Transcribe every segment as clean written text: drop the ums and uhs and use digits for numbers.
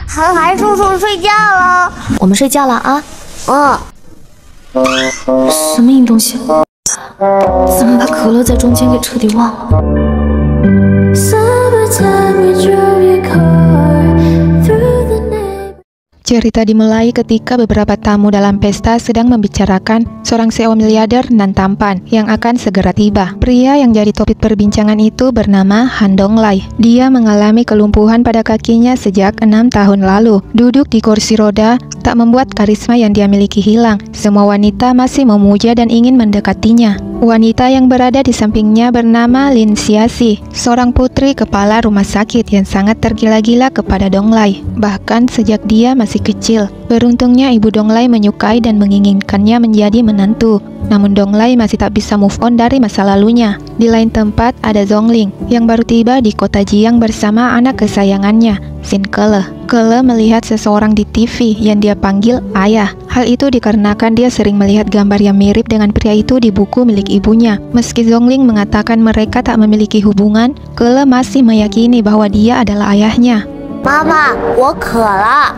韩寒叔叔睡觉了。我们睡觉了啊。什么硬东西？怎么把可乐在中间给彻底忘了？ Cerita dimulai ketika beberapa tamu dalam pesta sedang membicarakan seorang CEO miliarder nan tampan yang akan segera tiba. Pria yang jadi topik perbincangan itu bernama Han Donglai. Dia mengalami kelumpuhan pada kakinya sejak 6 tahun lalu. Duduk di kursi roda tak membuat karisma yang dia miliki hilang. Semua wanita masih memuja dan ingin mendekatinya. Wanita yang berada di sampingnya bernama Lin Xiaxi, seorang putri kepala rumah sakit yang sangat tergila-gila kepada Donglai, bahkan sejak dia masih kecil. Beruntungnya ibu Donglai menyukai dan menginginkannya menjadi menantu. Namun Donglai masih tak bisa move on dari masa lalunya. Di lain tempat ada Zhongling yang baru tiba di kota Jiang bersama anak kesayangannya, Xin Ke. Ke melihat seseorang di TV yang dia panggil ayah. Hal itu dikarenakan dia sering melihat gambar yang mirip dengan pria itu di buku milik ibunya. Meski Zhongling mengatakan mereka tak memiliki hubungan, Ke masih meyakini bahwa dia adalah ayahnya. Mama, 我渴了。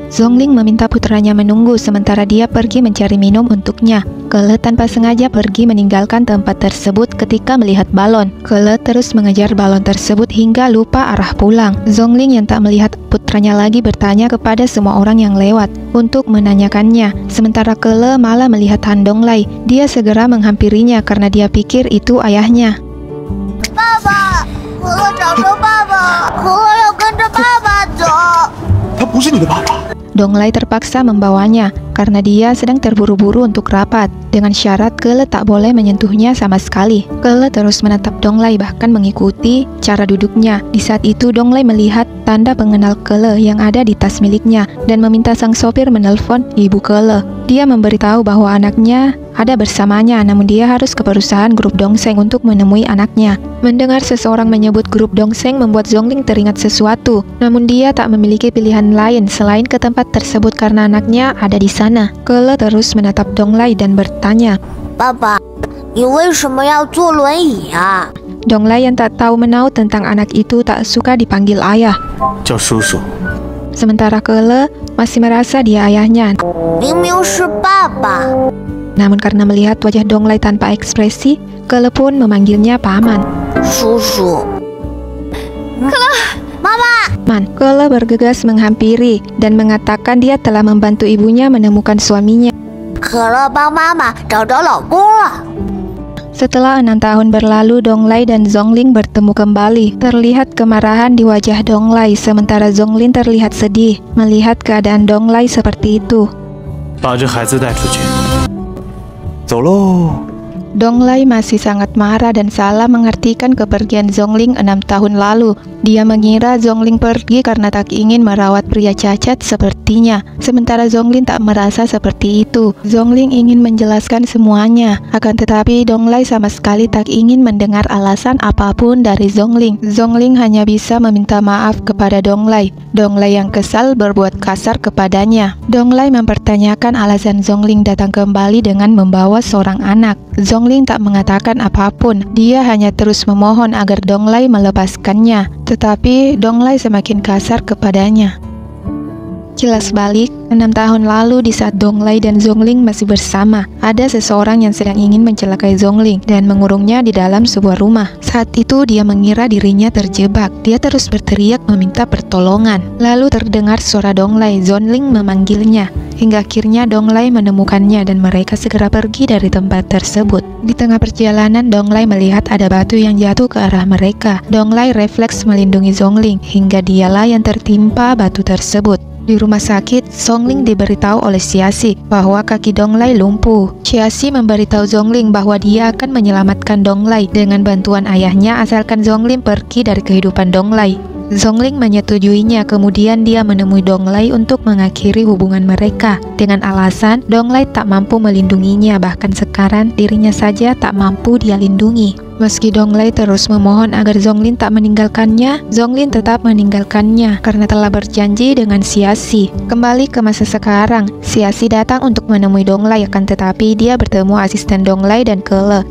Zhongling meminta putranya menunggu sementara dia pergi mencari minum untuknya. Ke tanpa sengaja pergi meninggalkan tempat tersebut ketika melihat balon. Ke terus mengejar balon tersebut hingga lupa arah pulang. Zhongling yang tak melihat putranya lagi bertanya kepada semua orang yang lewat untuk menanyakannya. Sementara Ke malah melihat Han Donglai. Dia segera menghampirinya karena dia pikir itu ayahnya. 爸爸，可乐找着爸爸，可乐要跟着爸爸走。他不是你的爸爸。 Donglai terpaksa membawanya karena dia sedang terburu-buru untuk rapat. Dengan syarat Ke tak boleh menyentuhnya sama sekali. Ke terus menatap Donglai bahkan mengikuti cara duduknya. Di saat itu Donglai melihat tanda pengenal Ke yang ada di tas miliknya dan meminta sang sopir menelpon ibu Ke. Dia memberitahu bahwa anaknya ada bersamanya, namun dia harus ke perusahaan grup Dongseng untuk menemui anaknya. Mendengar seseorang menyebut grup Dongseng membuat Zhongling teringat sesuatu, namun dia tak memiliki pilihan lain selain ke tempat tersebut karena anaknya ada di sana. Ke terus menatap Donglai dan bertanya, 爸爸，你为什么要坐轮椅啊？ Donglai yang tak tahu menau tentang anak itu tak suka dipanggil ayah. 叫叔叔。 Sementara Ke masih merasa dia ayahnya. 明明是爸爸。 Namun karena melihat wajah Donglai tanpa ekspresi, Ke pun memanggilnya paman. 叔叔。妈妈。 Ke bergegas menghampiri dan mengatakan dia telah membantu ibunya menemukan suaminya. 可乐帮妈妈找着老公了。 Setelah 6 tahun berlalu, Donglai dan Zhongling bertemu kembali. Terlihat kemarahan di wajah Donglai, sementara Zhongling terlihat sedih melihat keadaan Donglai seperti itu. 把这孩子带出去。走喽。 Donglai masih sangat marah dan salah mengartikan kepergian Zhongling 6 tahun lalu. Dia mengira Zhongling pergi karena tak ingin merawat pria cacat sepertinya. Sementara Zhongling tak merasa seperti itu. Zhongling ingin menjelaskan semuanya. Akan tetapi Donglai sama sekali tak ingin mendengar alasan apapun dari Zhongling. Zhongling hanya bisa meminta maaf kepada Donglai. Donglai yang kesal berbuat kasar kepadanya. Donglai mempertanyakan alasan Zhongling datang kembali dengan membawa seorang anak. Zhongling tak mengatakan apapun. Dia hanya terus memohon agar Donglai melepaskannya. Tetapi Donglai semakin kasar kepadanya. Kilas balik, 6 tahun lalu di saat Donglai dan Zhongling masih bersama, ada seseorang yang sedang ingin mencelakai Zhongling dan mengurungnya di dalam sebuah rumah. Saat itu dia mengira dirinya terjebak. Dia terus berteriak meminta pertolongan. Lalu terdengar suara Donglai. Zhongling memanggilnya. Hingga akhirnya Donglai menemukannya dan mereka segera pergi dari tempat tersebut. Di tengah perjalanan, Donglai melihat ada batu yang jatuh ke arah mereka. Donglai refleks melindungi Zhongling hingga dialah yang tertimpa batu tersebut. Di rumah sakit, Zhongling diberitahu oleh Xiaxi bahwa kaki Donglai lumpuh. Xiaxi memberitahu Zhongling bahwa dia akan menyelamatkan Donglai dengan bantuan ayahnya asalkan Zhongling pergi dari kehidupan Donglai. Zhongling menyetujuinya, kemudian dia menemui Donglai untuk mengakhiri hubungan mereka dengan alasan Donglai tak mampu melindunginya, bahkan sekarang dirinya saja tak mampu dia lindungi. Meski Donglai terus memohon agar Zhongling tak meninggalkannya, Zhongling tetap meninggalkannya karena telah berjanji dengan Xiaxi. Kembali ke masa sekarang, Xiaxi datang untuk menemui Donglai, akan tetapi dia bertemu asisten Donglai dan Ke.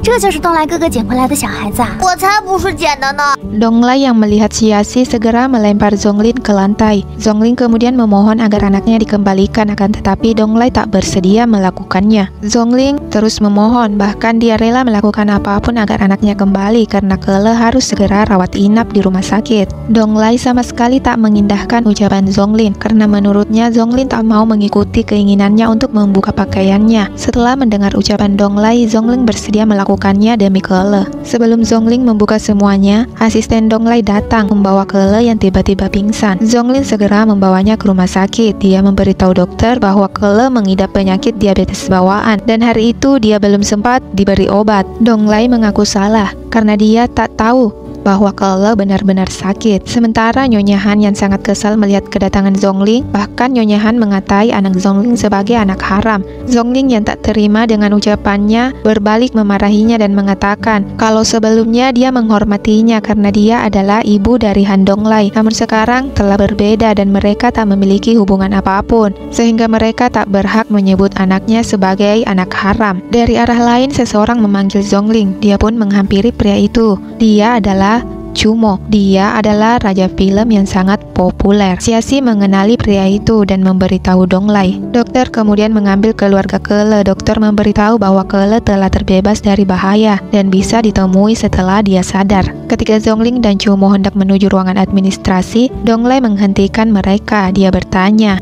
这就是东来哥哥捡回来的小孩子啊！我才不是捡的呢。 Donglai yang melihat Xiaxi segera melempar Zonglin ke lantai. Zonglin kemudian memohon agar anaknya dikembalikan, akan tetapi Donglai tak bersedia melakukannya. Zonglin terus memohon, bahkan dia rela melakukan apapun agar anaknya kembali karena Kele harus segera rawat inap di rumah sakit. Donglai sama sekali tak mengindahkan ucapan Zonglin karena menurutnya Zonglin tak mau mengikuti keinginannya untuk membuka pakaiannya. Setelah mendengar ucapan Donglai, Zonglin bersedia melakukannya demi Kele. Sebelum Zonglin membuka semuanya, asisten Donglai datang membawa Kele yang tiba-tiba pingsan. Zonglin segera membawanya ke rumah sakit. Dia memberitahu dokter bahwa Kele mengidap penyakit diabetes bawaan dan hari itu dia belum sempat diberi obat. Donglai mengaku salah karena dia tak tahu bahwa Kele benar-benar sakit. Sementara Nyonya Han yang sangat kesal melihat kedatangan Zonglin, bahkan Nyonya Han mengatai anak Zonglin sebagai anak haram. Zonglin yang tak terima dengan ucapannya berbalik memarahinya dan mengatakan kalau sebelumnya dia menghormatinya karena dia adalah ibu dari Han Donglai, namun sekarang telah berbeda dan mereka tak memiliki hubungan apapun, sehingga mereka tak berhak menyebut anaknya sebagai anak haram. Dari arah lain seseorang memanggil Zonglin. Dia pun menghampiri pria itu. Dia adalah Chumo. Dia adalah raja film yang sangat populer. Xiaxi mengenali pria itu dan memberitahu Donglai. Dokter kemudian mengambil keluarga Kele. Dokter memberitahu bahwa Kele telah terbebas dari bahaya dan bisa ditemui setelah dia sadar. Ketika Zonglin dan Chumo hendak menuju ruangan administrasi, Donglai menghentikan mereka. Dia bertanya,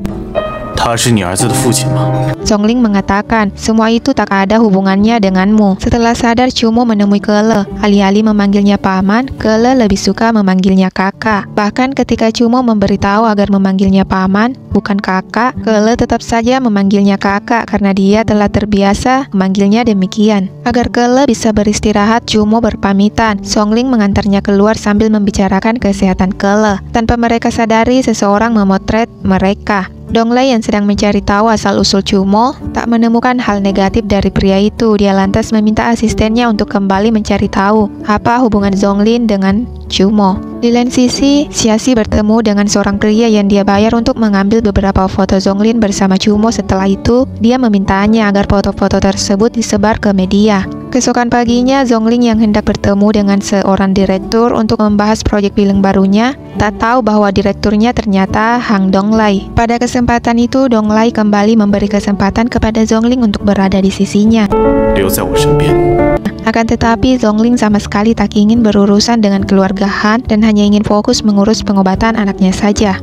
他是你儿子的父亲吗？ Zonglin mengatakan, semua itu tak ada hubungannya denganmu. Setelah sadar, Chumo menemui Kele. Alih-alih memanggilnya paman, Kele lebih suka memanggilnya kakak. Bahkan ketika Chumo memberitahu agar memanggilnya paman, bukan kakak, Kele tetap saja memanggilnya kakak karena dia telah terbiasa memanggilnya demikian. Agar Kele bisa beristirahat, Chumo berpamitan. Zonglin mengantarnya keluar sambil membicarakan kesehatan Kele. Tanpa mereka sadari, seseorang memotret mereka. Donglai yang sedang mencari tahu asal-usul Chumo tak menemukan hal negatif dari pria itu. Dia lantas meminta asistennya untuk kembali mencari tahu apa hubungan Zonglin dengan Chumo. Di lain sisi, Xiaxi bertemu dengan seorang pria yang dia bayar untuk mengambil beberapa foto Zonglin bersama Chumo. Setelah itu, dia memintanya agar foto-foto tersebut disebar ke media. Keesokan paginya, Zonglin yang hendak bertemu dengan seorang direktur untuk membahas proyek film barunya, tak tahu bahwa direkturnya ternyata Han Donglai. Pada kesempatan itu, Donglai kembali memberi kesempatan kepada Zonglin untuk berada di sisinya. 留在我身边。 Akan tetapi, Zonglin sama sekali tak ingin berurusan dengan keluarga Han dan hanya ingin fokus mengurus pengobatan anaknya saja.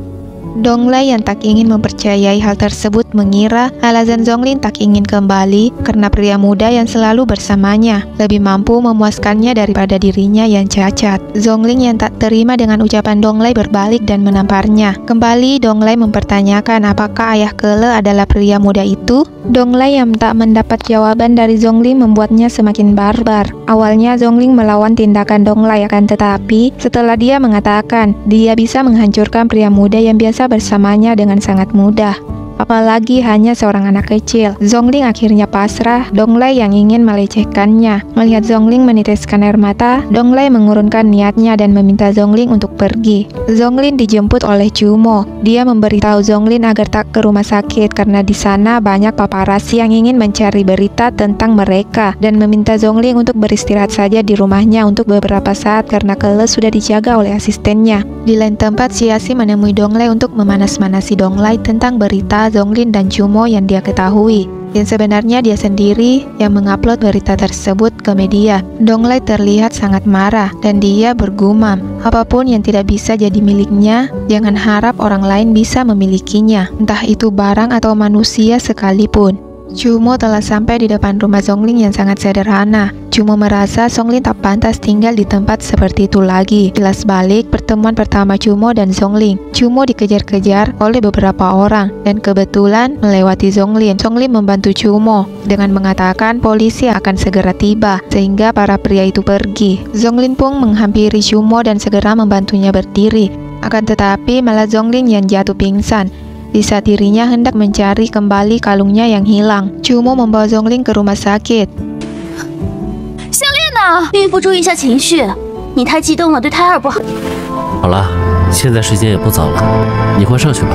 Donglai yang tak ingin mempercayai hal tersebut mengira alasan Zonglin tak ingin kembali karena pria muda yang selalu bersamanya lebih mampu memuaskannya daripada dirinya yang cacat. Zonglin yang tak terima dengan ucapan Donglai berbalik dan menamparnya. Kembali Donglai mempertanyakan apakah ayah Kele adalah pria muda itu. Donglai yang tak mendapat jawaban dari Zonglin membuatnya semakin barbar. Awalnya Zonglin melawan tindakan Donglai, akan tetapi setelah dia mengatakan dia bisa menghancurkan pria muda yang biasa bersamanya dengan sangat mudah, apalagi hanya seorang anak kecil. Zonglin akhirnya pasrah. Donglai yang ingin melecehkannya. Melihat Zonglin meneteskan air mata, Donglai mengurungkan niatnya dan meminta Zonglin untuk pergi. Zonglin dijemput oleh Chumo. Dia memberitahu Zonglin agar tak ke rumah sakit karena di sana banyak paparazzi yang ingin mencari berita tentang mereka dan meminta Zonglin untuk beristirahat saja di rumahnya untuk beberapa saat karena Kele sudah dijaga oleh asistennya. Di lain tempat, Xiaxi menemui Donglai untuk memanas-manasi Donglai tentang berita Zonglin dan Chumo yang dia ketahui. Dan sebenarnya dia sendiri yang mengupload berita tersebut ke media. Donglai terlihat sangat marah dan dia bergumam, apapun yang tidak bisa jadi miliknya, jangan harap orang lain bisa memilikinya, entah itu barang atau manusia sekalipun. Chumo telah sampai di depan rumah Zonglin yang sangat sederhana. Chumo merasa Zonglin tak pantas tinggal di tempat seperti itu lagi. Kilas balik pertemuan pertama Chumo dan Zonglin. Chumo dikejar-kejar oleh beberapa orang dan kebetulan melewati Zonglin. Zonglin membantu Chumo dengan mengatakan polisi akan segera tiba sehingga para pria itu pergi. Zonglin pun menghampiri Chumo dan segera membantunya berdiri. Akan tetapi malah Zonglin yang jatuh pingsan di saat dirinya hendak mencari kembali kalungnya yang hilang. Chumo membawa Zonglin ke rumah sakit. 项链呢？孕妇注意一下情绪，你太激动了，对胎儿不好。好了，现在时间也不早了，你快上去吧。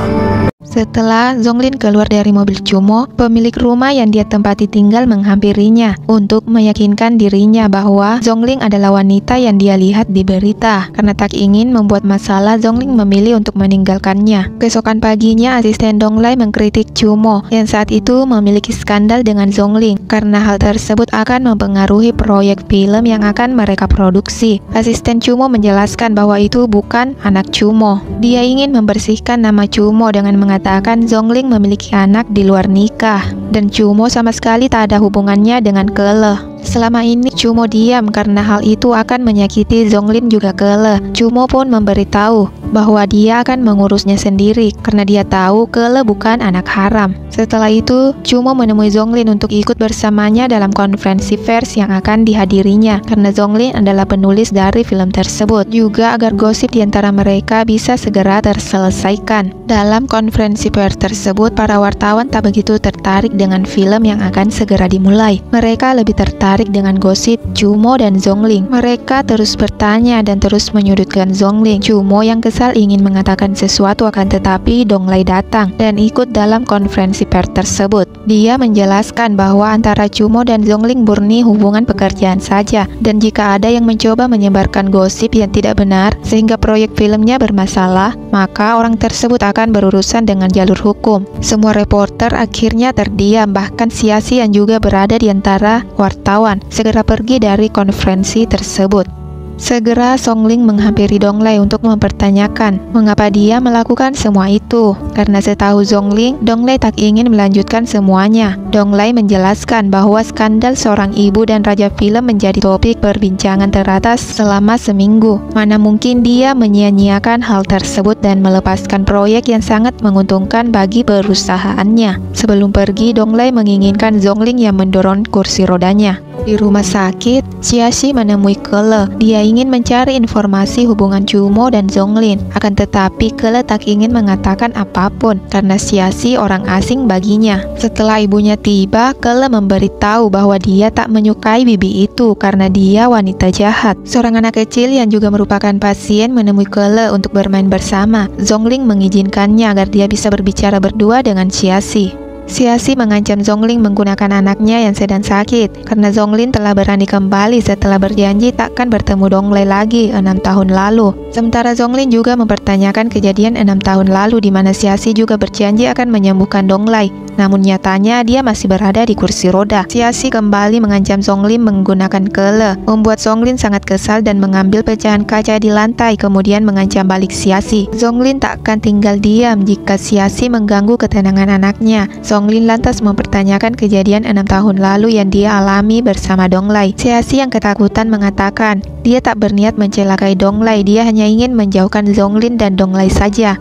Setelah Zonglin keluar dari mobil Cumo, pemilik rumah yang dia tempati tinggal menghampirinya untuk meyakinkan dirinya bahwa Zongling adalah wanita yang dia lihat di berita. Karena tak ingin membuat masalah, Zongling memilih untuk meninggalkannya. Keesokan paginya, asisten Donglai mengkritik Cumo yang saat itu memiliki skandal dengan Zongling karena hal tersebut akan mempengaruhi proyek film yang akan mereka produksi. Asisten Cumo menjelaskan bahwa itu bukan anak Cumo. Dia ingin membersihkan nama Cumo dengan mengatakan Zongling memiliki anak di luar nikah dan Cumo sama sekali tak ada hubungannya dengan Kele. Selama ini Cumo diam karena hal itu akan menyakiti Zonglin juga Kele. Cumo pun memberitahu bahwa dia akan mengurusnya sendiri karena dia tahu Kele bukan anak haram. Setelah itu, Cumo menemui Zonglin untuk ikut bersamanya dalam konferensi pers yang akan dihadirinya karena Zonglin adalah penulis dari film tersebut. Juga agar gosip di antara mereka bisa segera terselesaikan. Dalam konferensi pers tersebut, para wartawan tak begitu tertarik dengan film yang akan segera dimulai. Mereka lebih tertarik dengan gosip Cumo dan Zongling. Mereka terus bertanya dan terus menyudutkan Zongling. Cumo yang kesal ingin mengatakan sesuatu akan tetapi Donglai datang dan ikut dalam konferensi pers tersebut. Dia menjelaskan bahwa antara Cumo dan Zongling murni hubungan pekerjaan saja dan jika ada yang mencoba menyebarkan gosip yang tidak benar sehingga proyek filmnya bermasalah, maka orang tersebut akan berurusan dengan jalur hukum. Semua reporter akhirnya terdiam, bahkan Siasi yang juga berada di antara wartawan segera pergi dari konferensi tersebut. Segera Zongling menghampiri Donglai untuk mempertanyakan mengapa dia melakukan semua itu. Karena setahu Zongling, Donglai tak ingin melanjutkan semuanya. Donglai menjelaskan bahwa skandal seorang ibu dan raja film menjadi topik perbincangan teratas selama seminggu. Mana mungkin dia menyia-nyiakan hal tersebut dan melepaskan proyek yang sangat menguntungkan bagi perusahaannya. Sebelum pergi, Donglai menginginkan Zongling yang mendorong kursi rodanya. Di rumah sakit, Siasi menemui Kele. Dia ingin mencari informasi hubungan Cumo dan Zongling. Akan tetapi Kele tak ingin mengatakan apapun karena Siasi orang asing baginya. Setelah ibunya tiba, Kele memberitahu bahwa dia tak menyukai bibi itu karena dia wanita jahat. Seorang anak kecil yang juga merupakan pasien menemui Kele untuk bermain bersama. Zongling mengizinkannya agar dia bisa berbicara berdua dengan Siasi. Siasi mengancam Zongling menggunakan anaknya yang sedang sakit karena Zongling telah berani kembali setelah berjanji takkan bertemu Donglai lagi 6 tahun lalu. Sementara Zongling juga mempertanyakan kejadian 6 tahun lalu di mana Siasi juga berjanji akan menyembuhkan Donglai. Namun nyatanya dia masih berada di kursi roda. Siasi kembali mengancam Zongling menggunakan Kele, membuat Zongling sangat kesal dan mengambil pecahan kaca di lantai kemudian mengancam balik Siasi. Zongling takkan tinggal diam jika Siasi mengganggu ketenangan anaknya. Zongling lantas mempertanyakan kejadian 6 tahun lalu yang dia alami bersama Donglai. Siasi yang ketakutan mengatakan dia tak berniat mencelakai Donglai, dia hanya ingin menjauhkan Zongling dan Donglai saja.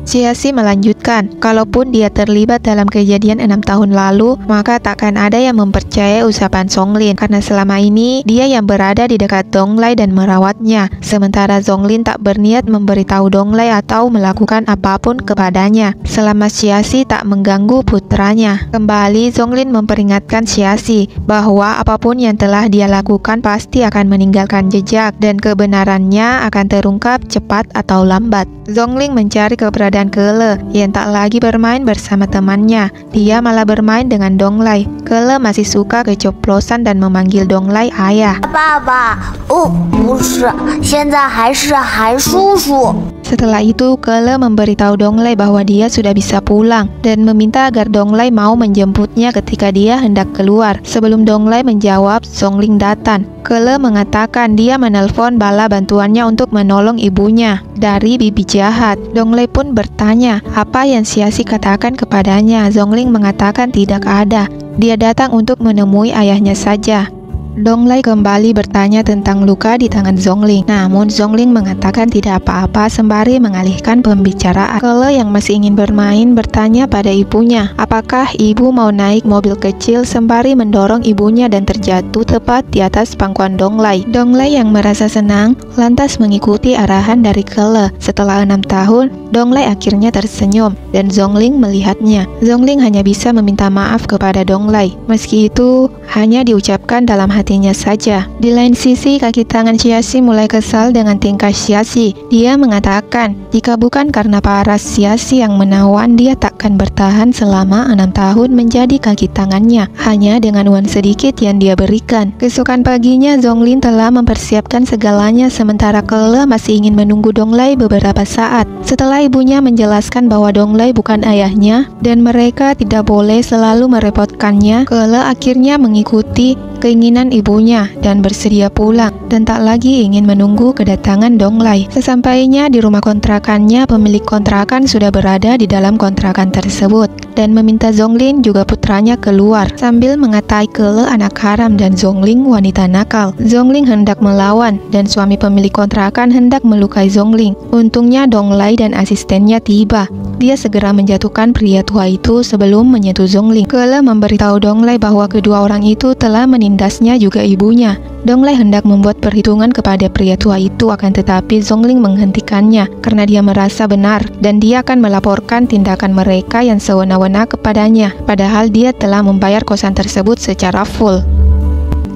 Siasi melanjutkan, kalaupun dia terlibat dalam kejadian 6 tahun lalu, maka takkan ada yang mempercayai ucapan Zongling karena selama ini dia yang berada di dekat Donglai dan merawatnya, sementara Zongling tak berniat memberitahu Donglai atau melakukan apapun kepadanya selama Siasi tak mengganggu putranya. Kembali Zongling memperingatkan Siasi bahwa apapun yang telah dia lakukan pasti akan meninggalkan jejak dan kebenarannya akan terungkap cepat atau lambat. Zongling mencari keberadaan Kele yang tak lagi bermain bersama temannya. Dia malah bermain dengan Donglai. Kele masih suka keceplosan dan memanggil Donglai ayah. 爸爸，哦，不是，现在还是韩叔叔。 Setelah itu, Kele memberitahu Donglai bahwa dia sudah bisa pulang dan meminta agar Donglai mau menjemputnya ketika dia hendak keluar. Sebelum Donglai menjawab, Zongling datang. Kele mengatakan dia menelpon bala bantuannya untuk menolong ibunya dari bibi jahat. Donglai pun bertanya apa yang Siasi katakan kepadanya. Zongling mengatakan tidak ada. Dia datang untuk menemui ayahnya saja. Donglai kembali bertanya tentang luka di tangan Zongling. Namun Zongling mengatakan tidak apa-apa sembari mengalihkan pembicaraan. Kele yang masih ingin bermain bertanya pada ibunya, apakah ibu mau naik mobil kecil sembari mendorong ibunya dan terjatuh tepat di atas pangkuan Donglai. Donglai yang merasa senang lantas mengikuti arahan dari Kele. Setelah 6 tahun, Donglai akhirnya tersenyum dan Zongling melihatnya. Zongling hanya bisa meminta maaf kepada Donglai. Meski itu hanya diucapkan dalam hati menikmatinya saja. Di lain sisi, kaki tangan Xiaxi mulai kesal dengan tingkah Xiaxi. Dia mengatakan, jika bukan karena paras Xiaxi yang menawan, dia takkan bertahan selama 6 tahun menjadi kaki tangannya, hanya dengan uang sedikit yang dia berikan. Keesokan paginya, Zonglin telah mempersiapkan segalanya, sementara Kele masih ingin menunggu Donglai beberapa saat. Setelah ibunya menjelaskan bahwa Donglai bukan ayahnya dan mereka tidak boleh selalu merepotkannya, Kele akhirnya mengikuti keinginan ibunya dan bersedia pulang dan tak lagi ingin menunggu kedatangan Donglai. Sesampainya di rumah kontrakannya, pemilik kontrakan sudah berada di dalam kontrakan tersebut dan meminta Zonglin juga putranya keluar sambil mengatai Kele anak haram dan Zongling wanita nakal. Zongling hendak melawan dan suami pemilik kontrakan hendak melukai Zongling. Untungnya Donglai dan asistennya tiba. Dia segera menjatuhkan pria tua itu sebelum menyentuh Zongling. Kele memberitahu Donglai bahwa kedua orang itu telah menindasnya juga ibunya. Donglai hendak membuat perhitungan kepada pria tua itu, akan tetapi Zongling menghentikannya karena dia merasa benar dan dia akan melaporkan tindakan mereka yang sewenang-wenang kepadanya, padahal dia telah membayar kosan tersebut secara full.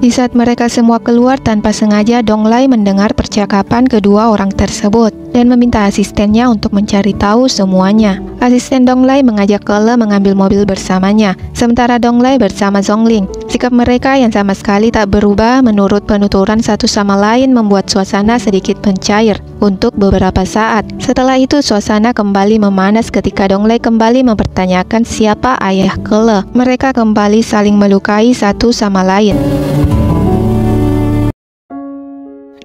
Di saat mereka semua keluar tanpa sengaja, Donglai mendengar percakapan kedua orang tersebut dan meminta asistennya untuk mencari tahu semuanya. Asisten Donglai mengajak Kele mengambil mobil bersamanya, sementara Donglai bersama Zongling. Sikap mereka yang sama sekali tak berubah menurut penuturan satu sama lain membuat suasana sedikit mencair untuk beberapa saat. Setelah itu suasana kembali memanas ketika Donglai kembali mempertanyakan siapa ayah Kele. Mereka kembali saling melukai satu sama lain.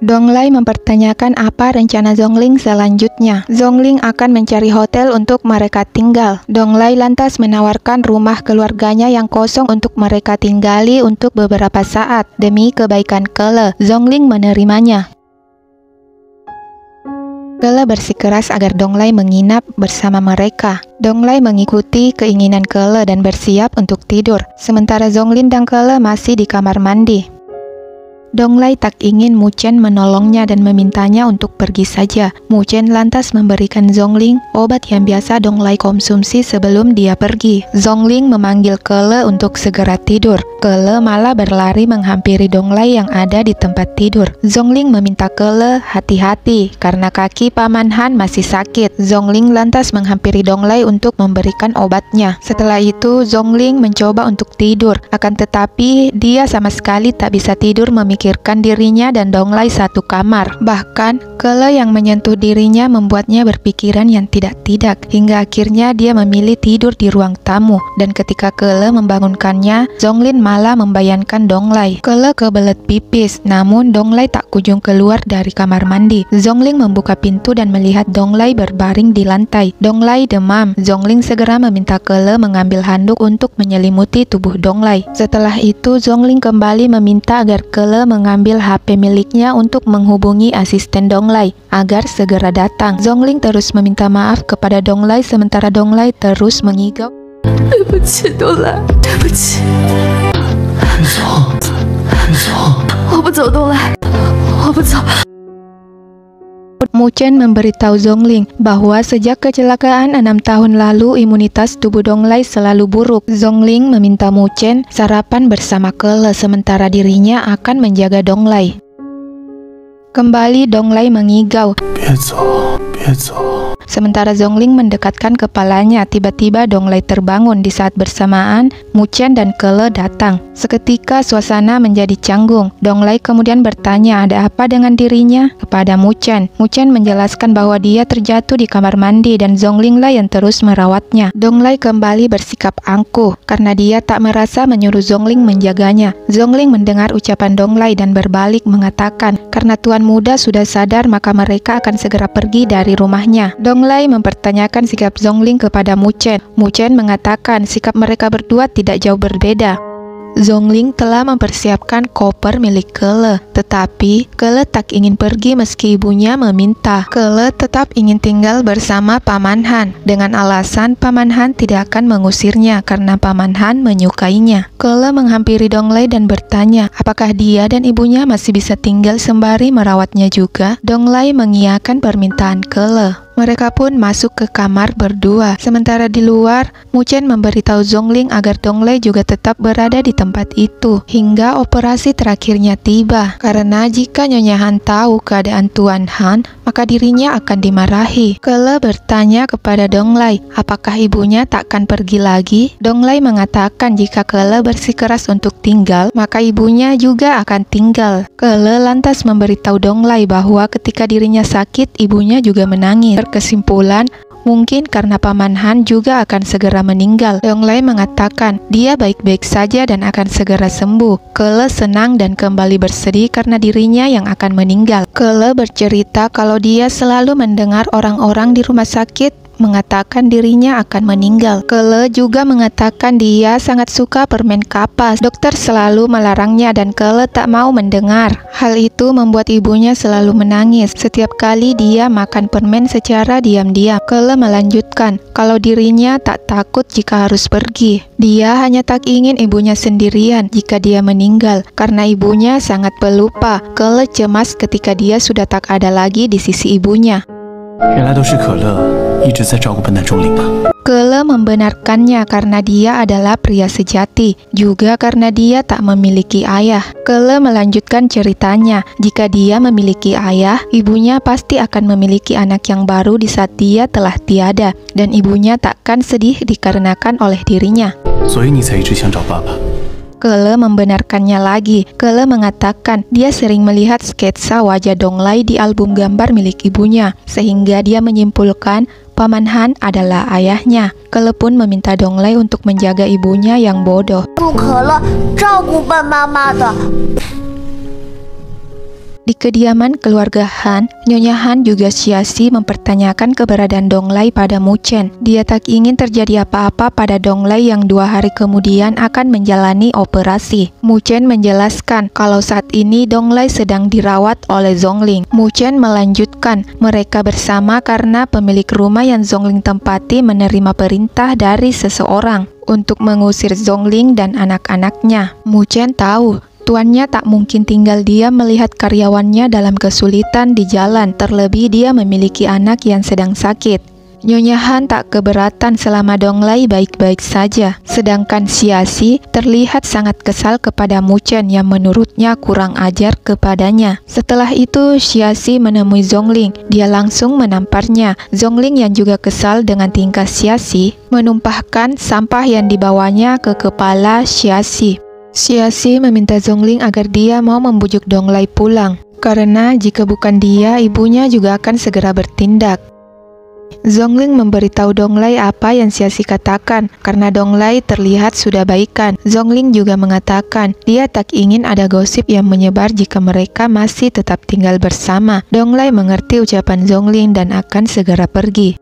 Donglai mempertanyakan apa rencana Zongling selanjutnya. Zongling akan mencari hotel untuk mereka tinggal. Donglai lantas menawarkan rumah keluarganya yang kosong untuk mereka tinggali untuk beberapa saat demi kebaikan Kele. Zongling menerimanya. Kele bersikeras agar Donglai menginap bersama mereka. Donglai mengikuti keinginan Kele dan bersiap untuk tidur, sementara Zongling dan Kele masih di kamar mandi. Donglai tak ingin Mu Chen menolongnya dan memintanya untuk pergi saja. Mu Chen lantas memberikan Zongling obat yang biasa Donglai konsumsi sebelum dia pergi. Zongling memanggil Kele untuk segera tidur. Kele malah berlari menghampiri Donglai yang ada di tempat tidur. Zongling meminta Kele hati-hati karena kaki Paman Han masih sakit. Zongling lantas menghampiri Donglai untuk memberikan obatnya. Setelah itu Zongling mencoba untuk tidur, akan tetapi dia sama sekali tak bisa tidur memikirkan dirinya dan Donglai satu kamar. Bahkan Kele yang menyentuh dirinya membuatnya berpikiran yang tidak-tidak, hingga akhirnya dia memilih tidur di ruang tamu. Dan ketika Kele membangunkannya, Zonglin malah membayangkan Donglai. Kele kebelet pipis, namun Donglai tak kunjung keluar dari kamar mandi. Zongling membuka pintu dan melihat Donglai berbaring di lantai. Donglai demam. Zongling segera meminta Kele mengambil handuk untuk menyelimuti tubuh Donglai. Setelah itu Zongling kembali meminta agar Kele mengambil HP miliknya untuk menghubungi asisten Donglai agar segera datang. Zongling terus meminta maaf kepada Donglai, sementara Donglai terus mengigau. 对不起，东来，对不起，我不走，东来，我不走。 Mu Chen memberitahu Zongling bahwa sejak kecelakaan 6 tahun lalu imunitas tubuh Donglai selalu buruk. Zongling meminta Mu Chen sarapan bersama Kele, sementara dirinya akan menjaga Donglai. Kembali Donglai mengigau. 别走，别走。 Sementara Zongling mendekatkan kepalanya, tiba-tiba Donglai terbangun. Di saat bersamaan, Mu Chen dan Kele datang. Seketika suasana menjadi canggung. Donglai kemudian bertanya ada apa dengan dirinya kepada Mu Chen. Mu Chen menjelaskan bahwa dia terjatuh di kamar mandi dan Zongling lah yang terus merawatnya. Donglai kembali bersikap angkuh karena dia tak merasa menyuruh Zongling menjaganya. Zongling mendengar ucapan Donglai dan berbalik mengatakan karena tuan muda sudah sadar maka mereka akan segera pergi dari rumahnya. Donglai mempertanyakan sikap Zongling kepada Mu Chen. Mu Chen mengatakan sikap mereka berdua tidak jauh berbeda. Zongling telah mempersiapkan koper milik Kele, tetapi Kele tak ingin pergi meski ibunya meminta. Kele tetap ingin tinggal bersama Paman Han dengan alasan Paman Han tidak akan mengusirnya karena Paman Han menyukainya. Kele menghampiri Donglai dan bertanya apakah dia dan ibunya masih bisa tinggal sembari merawatnya juga. Donglai mengiyakan permintaan Kele. Mereka pun masuk ke kamar berdua. Sementara di luar, Muchen memberitahu Zhongling agar Donglai juga tetap berada di tempat itu hingga operasi terakhirnya tiba. Karena jika Nyonya Han tahu keadaan Tuan Han, maka dirinya akan dimarahi. Kele bertanya kepada Donglai, apakah ibunya takkan pergi lagi? Donglai mengatakan jika Kele bersikeras untuk tinggal, maka ibunya juga akan tinggal. Kele lantas memberitahu Donglai bahwa ketika dirinya sakit, ibunya juga menangis. Berkesimpulan, mungkin karena Paman Han juga akan segera meninggal. Donglai mengatakan dia baik-baik saja dan akan segera sembuh. Kele senang dan kembali bersedih karena dirinya yang akan meninggal. Kele bercerita kalau dia selalu mendengar orang-orang di rumah sakit mengatakan dirinya akan meninggal. Kele juga mengatakan dia sangat suka permen kapas. Dokter selalu melarangnya dan Kele tak mau mendengar. Hal itu membuat ibunya selalu menangis setiap kali dia makan permen secara diam-diam. Kele melanjutkan kalau dirinya tak takut jika harus pergi. Dia hanya tak ingin ibunya sendirian jika dia meninggal karena ibunya sangat pelupa. Kele cemas ketika dia sudah tak ada lagi di sisi ibunya. 原来都是可乐一直在照顾笨蛋钟灵吧。 Kele membenarkannya karena dia adalah pria sejati, juga karena dia tak memiliki ayah. Kele melanjutkan ceritanya, jika dia memiliki ayah, ibunya pasti akan memiliki anak yang baru di saat dia telah tiada, dan ibunya takkan sedih dikarenakan oleh dirinya. 所以你才一直想找爸爸。 Kele membenarkannya lagi. Kele mengatakan dia sering melihat sketsa wajah Donglai di album gambar milik ibunya, sehingga dia menyimpulkan Paman Han adalah ayahnya. Kele pun meminta Donglai untuk menjaga ibunya yang bodoh. 不可乐照顾笨妈妈的。 Di kediaman keluarga Han, Nyonya Han juga sia-sia mempertanyakan keberadaan Donglai pada Muchen. Dia tak ingin terjadi apa-apa pada Donglai yang 2 hari kemudian akan menjalani operasi. Muchen menjelaskan kalau saat ini Donglai sedang dirawat oleh Zhongling. Muchen melanjutkan, mereka bersama karena pemilik rumah yang Zhongling tempati menerima perintah dari seseorang untuk mengusir Zhongling dan anak-anaknya. Muchen tahu tuannya tak mungkin tinggal diam melihat karyawannya dalam kesulitan di jalan, terlebih dia memiliki anak yang sedang sakit. Nyonya Han tak keberatan selama Donglai baik-baik saja, sedangkan Xiaxi terlihat sangat kesal kepada Muchen yang menurutnya kurang ajar kepadanya. Setelah itu Xiaxi menemui Zhongling, dia langsung menamparnya. Zhongling yang juga kesal dengan tingkah Xiaxi menumpahkan sampah yang dibawanya ke kepala Xiaxi. Xiaxi meminta Zhongling agar dia mau membujuk Donglai pulang, karena jika bukan dia, ibunya juga akan segera bertindak. Zhongling memberitahu Donglai apa yang Xiaxi katakan, karena Donglai terlihat sudah baikan. Zhongling juga mengatakan dia tak ingin ada gosip yang menyebar jika mereka masih tetap tinggal bersama. Donglai mengerti ucapan Zhongling dan akan segera pergi.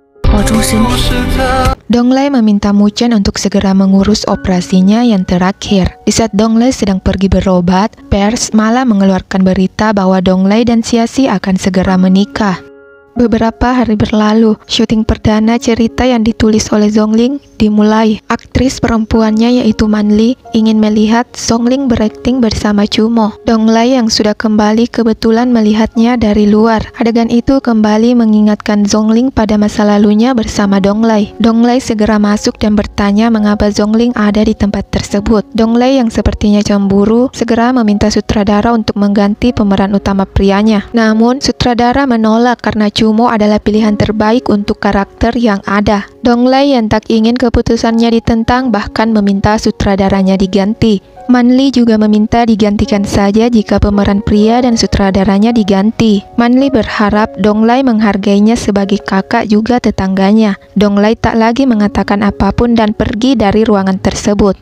Donglai meminta Muchen untuk segera mengurus operasinya yang terakhir. Di saat Donglai sedang pergi berobat, pers malah mengeluarkan berita bahwa Donglai dan Xiaxi akan segera menikah. Beberapa hari berlalu, syuting perdana cerita yang ditulis oleh Zhongling dimulai. Aktris perempuannya yaitu Manli ingin melihat Zhongling berakting bersama Chumo. Donglai yang sudah kembali kebetulan melihatnya dari luar. Adegan itu kembali mengingatkan Zhongling pada masa lalunya bersama Donglai. Donglai segera masuk dan bertanya mengapa Zhongling ada di tempat tersebut. Donglai yang sepertinya cemburu segera meminta sutradara untuk mengganti pemeran utama prianya. Namun sutradara menolak karena Chumo adalah pilihan terbaik untuk karakter yang ada. Donglai yang tak ingin keputusannya ditentang bahkan meminta sutradaranya diganti. Manli juga meminta digantikan saja jika pemeran pria dan sutradaranya diganti. Manli berharap Donglai menghargainya sebagai kakak juga tetangganya. Donglai tak lagi mengatakan apapun dan pergi dari ruangan tersebut.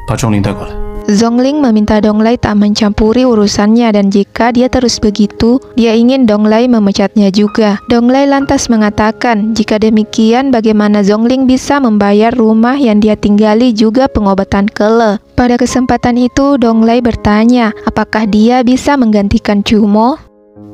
把钟灵带过来。 Zhongling meminta Donglai tak mencampuri urusannya dan jika dia terus begitu, dia ingin Donglai memecatnya juga. Donglai lantas mengatakan jika demikian bagaimana Zhongling bisa membayar rumah yang dia tinggali juga pengobatan Kele. Pada kesempatan itu Donglai bertanya apakah dia bisa menggantikan Chumo.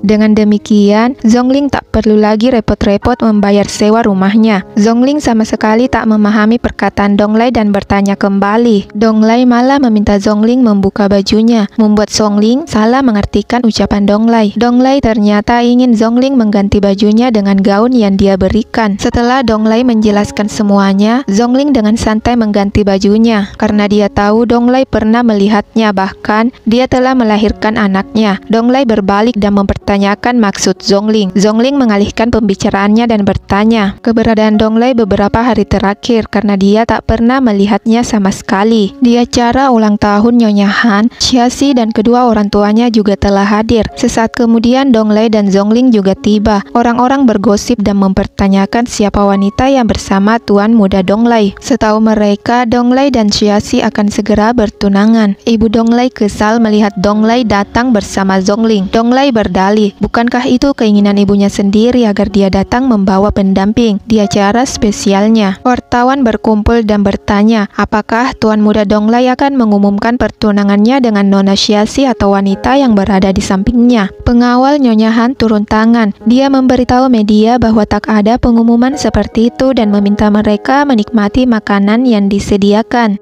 Dengan demikian, Zhongling tak perlu lagi repot-repot membayar sewa rumahnya. Zhongling sama sekali tak memahami perkataan Donglai dan bertanya kembali. Donglai malah meminta Zhongling membuka bajunya, membuat Zhongling salah mengartikan ucapan Donglai. Donglai ternyata ingin Zhongling mengganti bajunya dengan gaun yang dia berikan. Setelah Donglai menjelaskan semuanya, Zhongling dengan santai mengganti bajunya karena dia tahu Donglai pernah melihatnya, bahkan dia telah melahirkan anaknya. Donglai berbalik dan mempertanyakan maksud Zhongling. Zhongling mengalihkan pembicaraannya dan bertanya keberadaan Donglai beberapa hari terakhir karena dia tak pernah melihatnya sama sekali. Di acara ulang tahun Nyonya Han, Xiaxi dan kedua orang tuanya juga telah hadir. Sesaat kemudian Donglai dan Zhongling juga tiba. Orang-orang bergosip dan mempertanyakan siapa wanita yang bersama tuan muda Donglai. Setahu mereka, Donglai dan Xiaxi akan segera bertunangan. Ibu Donglai kesal melihat Donglai datang bersama Zhongling. Donglai berdalih, bukankah itu keinginan ibunya sendiri agar dia datang membawa pendamping di acara spesialnya. Wartawan berkumpul dan bertanya, apakah tuan muda Donglai akan mengumumkan pertunangannya dengan Nona Xiaxi atau wanita yang berada di sampingnya. Pengawal Nyonya Han turun tangan. Dia memberitahu media bahwa tak ada pengumuman seperti itu dan meminta mereka menikmati makanan yang disediakan.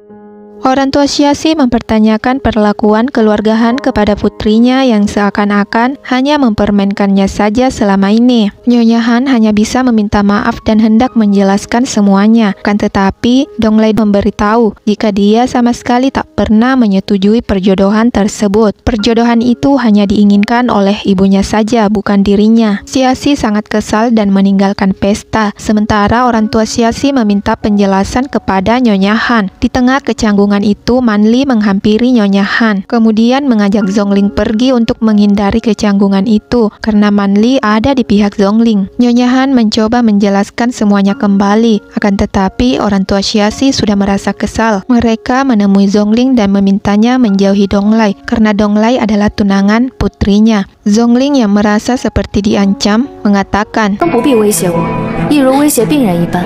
Orang tua Xiaxi mempertanyakan perlakuan keluarga Han kepada putrinya yang seakan-akan hanya mempermainkannya saja selama ini. Nyonya Han hanya bisa meminta maaf dan hendak menjelaskan semuanya. Kan tetapi, Donglai memberitahu jika dia sama sekali tak pernah menyetujui perjodohan tersebut. Perjodohan itu hanya diinginkan oleh ibunya saja, bukan dirinya. Xiaxi sangat kesal dan meninggalkan pesta. Sementara orang tua Xiaxi meminta penjelasan kepada Nyonya Han. Di tengah kecanggungan itu, Manli menghampiri Nyonya Han, kemudian mengajak Zhongling pergi untuk menghindari kecanggungan itu karena Manli ada di pihak Zhongling. Nyonya Han mencoba menjelaskan semuanya kembali, akan tetapi orang tua Xiaxi sudah merasa kesal. Mereka menemui Zhongling dan memintanya menjauhi Donglai karena Donglai adalah tunangan putrinya. Zhongling yang merasa seperti diancam mengatakan,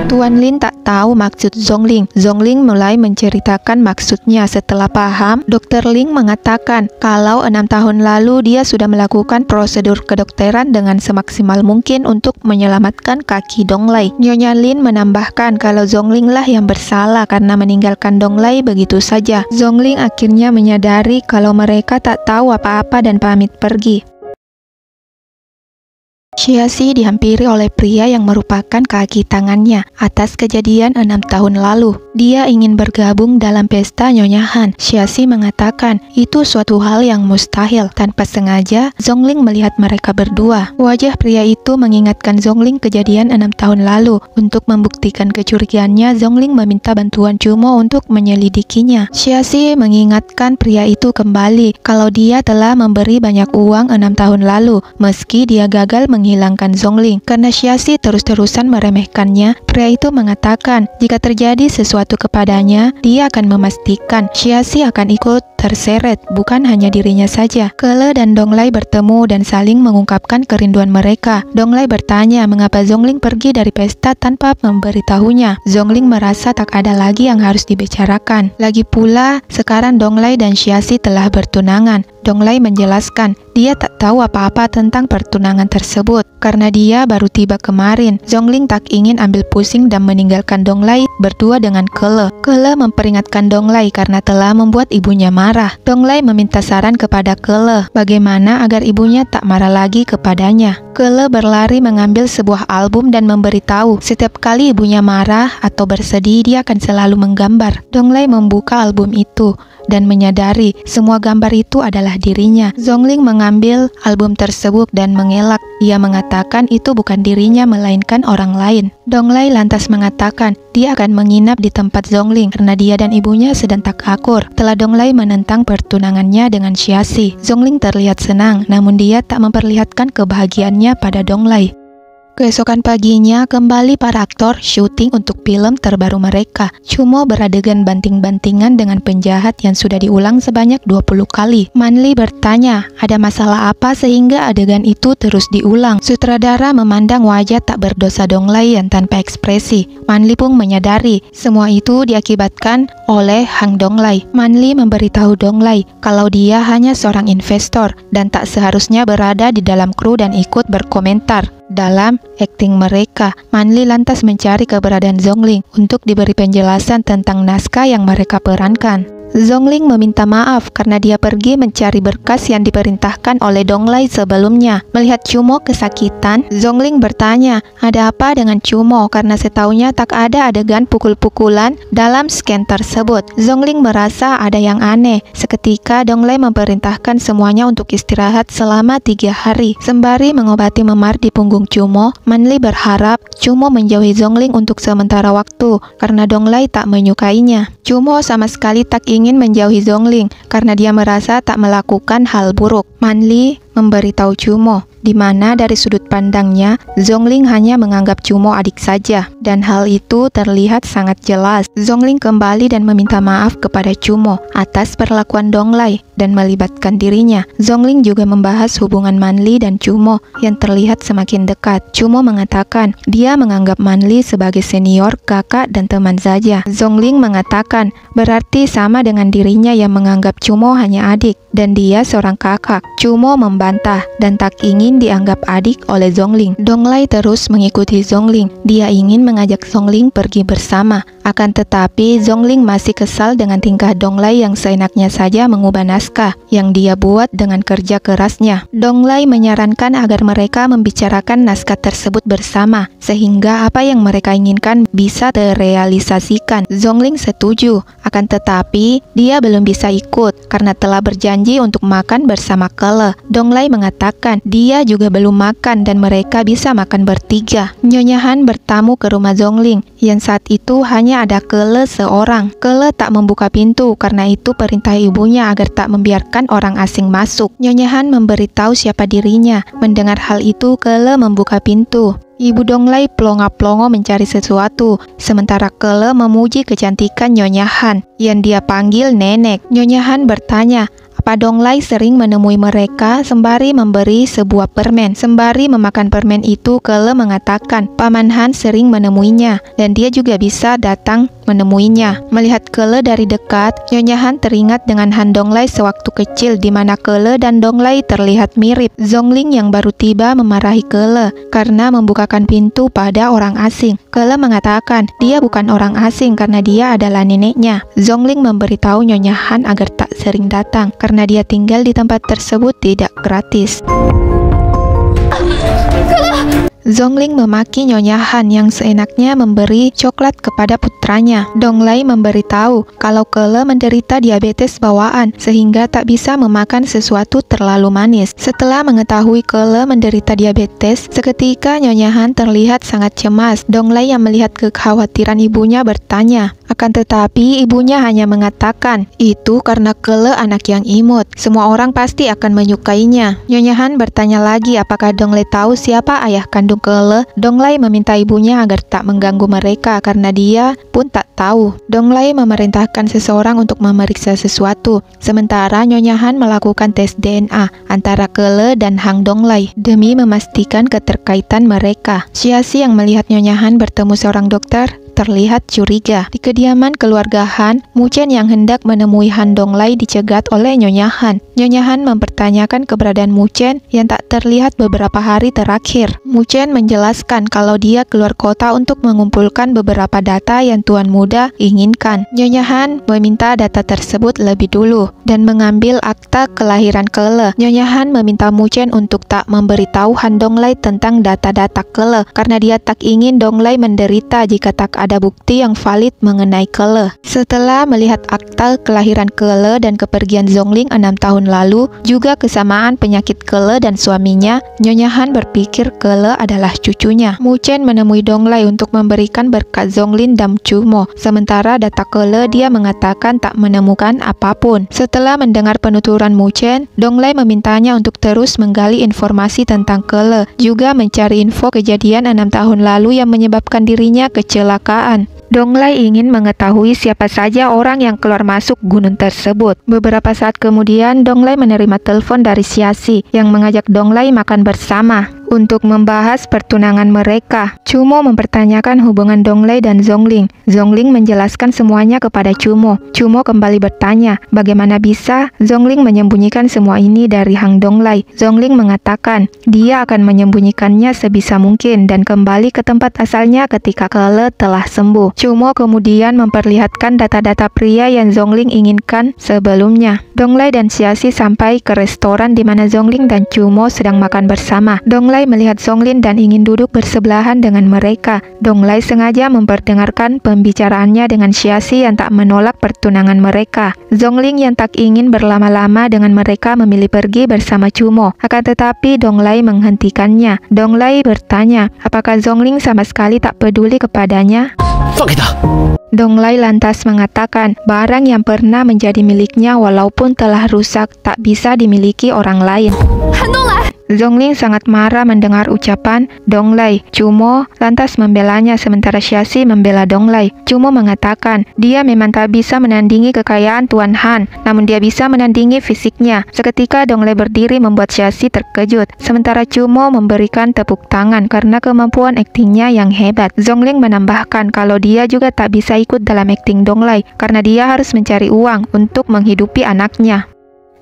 Tuan Lin tak tahu maksud Zhongling. Zhongling mulai menceritakan maksudnya. Setelah paham, Dr. Ling mengatakan kalau 6 tahun lalu dia sudah melakukan prosedur kedokteran dengan semaksimal mungkin untuk menyelamatkan kaki Donglai. Nyonya Lin menambahkan kalau Zhongling lah yang bersalah karena meninggalkan Donglai begitu saja. Zhongling akhirnya menyadari kalau mereka tak tahu apa-apa dan pamit pergi. Xiaxi dihampiri oleh pria yang merupakan kaki tangannya atas kejadian 6 tahun lalu. Dia ingin bergabung dalam pesta Nyonya Han. Xiaxi mengatakan itu suatu hal yang mustahil. Tanpa sengaja, Zhongling melihat mereka berdua. Wajah pria itu mengingatkan Zhongling kejadian 6 tahun lalu. Untuk membuktikan kecurigaannya, Zhongling meminta bantuan Cumo untuk menyelidikinya. Xiaxi mengingatkan pria itu kembali kalau dia telah memberi banyak uang 6 tahun lalu, meski dia gagal menghilangkan Zhongling. Karena Xiaxi terus-terusan meremehkannya, pria itu mengatakan jika terjadi sesuatu kepadanya, dia akan memastikan Xiaxi akan ikut terseret, bukan hanya dirinya saja. Kele dan Donglai bertemu dan saling mengungkapkan kerinduan mereka. Donglai bertanya mengapa Zhongling pergi dari pesta tanpa memberitahunya. Zhongling merasa tak ada lagi yang harus dibicarakan. Lagi pula, sekarang Donglai dan Xiaxi telah bertunangan. Donglai menjelaskan dia tak tahu apa-apa tentang pertunangan tersebut karena dia baru tiba kemarin. Zhongling tak ingin ambil pusing dan meninggalkan Donglai berdua dengan Kele. Kele memperingatkan Donglai karena telah membuat ibunya marah. Donglai meminta saran kepada Kele bagaimana agar ibunya tak marah lagi kepadanya. Kele berlari mengambil sebuah album dan memberitahu setiap kali ibunya marah atau bersedih dia akan selalu menggambar. Donglai membuka album itu dan menyadari semua gambar itu adalah dirinya. Zhongling mengambil album tersebut dan mengelak. Ia mengatakan itu bukan dirinya melainkan orang lain. Donglai lantas mengatakan dia akan menginap di tempat Zhongling karena dia dan ibunya sedang tak akur. Setelah Donglai menentang pertunangannya dengan Xiaxi, Zhongling terlihat senang, namun dia tak memperlihatkan kebahagiaannya pada Donglai. Keesokan paginya, kembali para aktor syuting untuk film terbaru mereka. Cumo beradegan banting-bantingan dengan penjahat yang sudah diulang sebanyak 20 kali. Manli bertanya, ada masalah apa sehingga adegan itu terus diulang? Sutradara memandang wajah tak berdosa Donglai yang tanpa ekspresi. Manli pun menyadari, semua itu diakibatkan oleh Hang Donglai. Manli memberitahu Donglai kalau dia hanya seorang investor dan tak seharusnya berada di dalam kru dan ikut berkomentar dalam akting mereka. Manli lantas mencari keberadaan Zhongling untuk diberi penjelasan tentang naskah yang mereka perankan. Zhongling meminta maaf karena dia pergi mencari berkas yang diperintahkan oleh Donglai sebelumnya. Melihat Chumo kesakitan, Zhongling bertanya, ada apa dengan Chumo karena setaunya tak ada adegan pukul-pukulan dalam scan tersebut. Zhongling merasa ada yang aneh. Seketika Donglai memerintahkan semuanya untuk istirahat selama 3 hari. Sembari mengobati memar di punggung Chumo, Manli berharap Chumo menjauhi Zhongling untuk sementara waktu karena Donglai tak menyukainya. Chumo sama sekali tak ingin menjauhi Zhongling karena dia merasa tak melakukan hal buruk. Manli memberitahu Chumo di mana dari sudut pandangnya Zhongling hanya menganggap Chumo adik saja, dan hal itu terlihat sangat jelas. Zhongling kembali dan meminta maaf kepada Chumo atas perlakuan Donglai dan melibatkan dirinya. Zhongling juga membahas hubungan Manli dan Chumo yang terlihat semakin dekat. Chumo mengatakan dia menganggap Manli sebagai senior, kakak, dan teman saja. Zhongling mengatakan berarti sama dengan dirinya yang menganggap Chumo hanya adik dan dia seorang kakak. Chumo membantah dan tak ingin dianggap adik oleh Zhongling. Donglai terus mengikuti Zhongling. Dia ingin mengajak Zhongling pergi bersama. Akan tetapi Zhongling masih kesal dengan tingkah Donglai yang seenaknya saja mengubah naskah yang dia buat dengan kerja kerasnya. Donglai menyarankan agar mereka membicarakan naskah tersebut bersama sehingga apa yang mereka inginkan bisa terrealisasikan. Zhongling setuju, akan tetapi dia belum bisa ikut karena telah berjanji untuk makan bersama Kele. Donglai mengatakan dia juga belum makan dan mereka bisa makan bertiga. Nyonya Han bertamu ke rumah Zhongling yang saat itu hanya ada Kele seorang. Kele tak membuka pintu karena itu perintah ibunya agar tak membiarkan orang asing masuk. Nyonya Han memberitahu siapa dirinya. Mendengar hal itu, Kele membuka pintu. Ibu Donglai pelongo-pelongo mencari sesuatu, sementara Kele memuji kecantikan Nyonya Han yang dia panggil nenek. Nyonya Han bertanya, apa Donglai sering menemui mereka sembari memberi sebuah permen. Sembari memakan permen itu, Kele mengatakan Paman Han sering menemuinya dan dia juga bisa datang menemuinya. Melihat Kele dari dekat, Nyonya Han teringat dengan Han Donglai sewaktu kecil di mana Kele dan Donglai terlihat mirip. Zhongling yang baru tiba memarahi Kele karena membukakan pintu pada orang asing. Kele mengatakan dia bukan orang asing karena dia adalah neneknya. Zhongling memberitahu Nyonya Han agar tak sering datang karena dia tinggal di tempat tersebut tidak gratis. Zhongling memaki Nyonya Han yang seenaknya memberi coklat kepada putranya. Donglai memberitahu kalau Kele menderita diabetes bawaan sehingga tak bisa memakan sesuatu terlalu manis. Setelah mengetahui Kele menderita diabetes, seketika Nyonya Han terlihat sangat cemas. Donglai yang melihat kekhawatiran ibunya bertanya, akan tetapi ibunya hanya mengatakan, itu karena Kele anak yang imut. Semua orang pasti akan menyukainya. Nyonya Han bertanya lagi apakah Donglai tahu siapa ayah kandung Kele. Donglai meminta ibunya agar tak mengganggu mereka karena dia pun tak tahu. Donglai memerintahkan seseorang untuk memeriksa sesuatu, sementara Nyonya Han melakukan tes DNA antara Kele dan Hang Donglai demi memastikan keterkaitan mereka. Xiaxi yang melihat Nyonya Han bertemu seorang dokter terlihat curiga. Di kediaman keluarga Han, Mu Chen yang hendak menemui Han Donglai dicegat oleh Nyonya Han. Nyonya Han mempertanyakan keberadaan Mu Chen yang tak terlihat beberapa hari terakhir. Mu Chen menjelaskan kalau dia keluar kota untuk mengumpulkan beberapa data yang tuan muda inginkan. Nyonya Han meminta data tersebut lebih dulu dan mengambil akta kelahiran Kele. Nyonya Han meminta Mu Chen untuk tak memberitahu Han Donglai tentang data-data Kele karena dia tak ingin Donglai menderita jika tak ada bukti yang valid mengenai Kele. Setelah melihat akta kelahiran Kele dan kepergian Zhongling 6 tahun lalu, juga kesamaan penyakit Kele dan suaminya, Nyonya Han berpikir Kele adalah cucunya. Mu Chen menemui Donglai untuk memberikan berkat Zhongling dan Chumo. Sementara data Kele, dia mengatakan tak menemukan apapun. Setelah mendengar penuturan Mu Chen, Donglai memintanya untuk terus menggali informasi tentang Kele, juga mencari info kejadian 6 tahun lalu yang menyebabkan dirinya kecelakaan. Donglai ingin mengetahui siapa saja orang yang keluar masuk gunung tersebut. Beberapa saat kemudian, Donglai menerima telepon dari Xiaxi yang mengajak Donglai makan bersama. untuk membahas pertunangan mereka. Chumo mempertanyakan hubungan Donglei dan Zhongling. Zhongling menjelaskan semuanya kepada Chumo. Chumo kembali bertanya, bagaimana bisa Zhongling menyembunyikan semua ini dari Hang Donglei? Zhongling mengatakan, dia akan menyembunyikannya sebisa mungkin dan kembali ke tempat asalnya ketika Kele telah sembuh. Chumo kemudian memperlihatkan data-data pria yang Zhongling inginkan sebelumnya. Donglei dan Xiaxi sampai ke restoran di mana Zhongling dan Chumo sedang makan bersama. Donglei melihat Zhongling dan ingin duduk bersebelahan dengan mereka. Donglei sengaja memperdengarkan pembicaraannya dengan Xiaxi yang tak menolak pertunangan mereka. Zhongling yang tak ingin berlama-lama dengan mereka memilih pergi bersama Chumo. Akan tetapi Donglei menghentikannya. Donglei bertanya, apakah Zhongling sama sekali tak peduli kepadanya? Donglei lantas mengatakan, barang yang pernah menjadi miliknya walaupun telah rusak tak bisa dimiliki orang lain. Zhongling sangat marah mendengar ucapan Donglei. Chumo lantas membelanya sementara Xiaxi membela Donglei. Chumo mengatakan, dia memang tak bisa menandingi kekayaan Tuan Han, namun dia bisa menandingi fisiknya. Seketika Donglei berdiri membuat Xiaxi terkejut, sementara Chumo memberikan tepuk tangan karena kemampuan aktingnya yang hebat. Zhongling menambahkan kalau dia juga tak bisa ikut dalam akting Donglei karena dia harus mencari uang untuk menghidupi anaknya.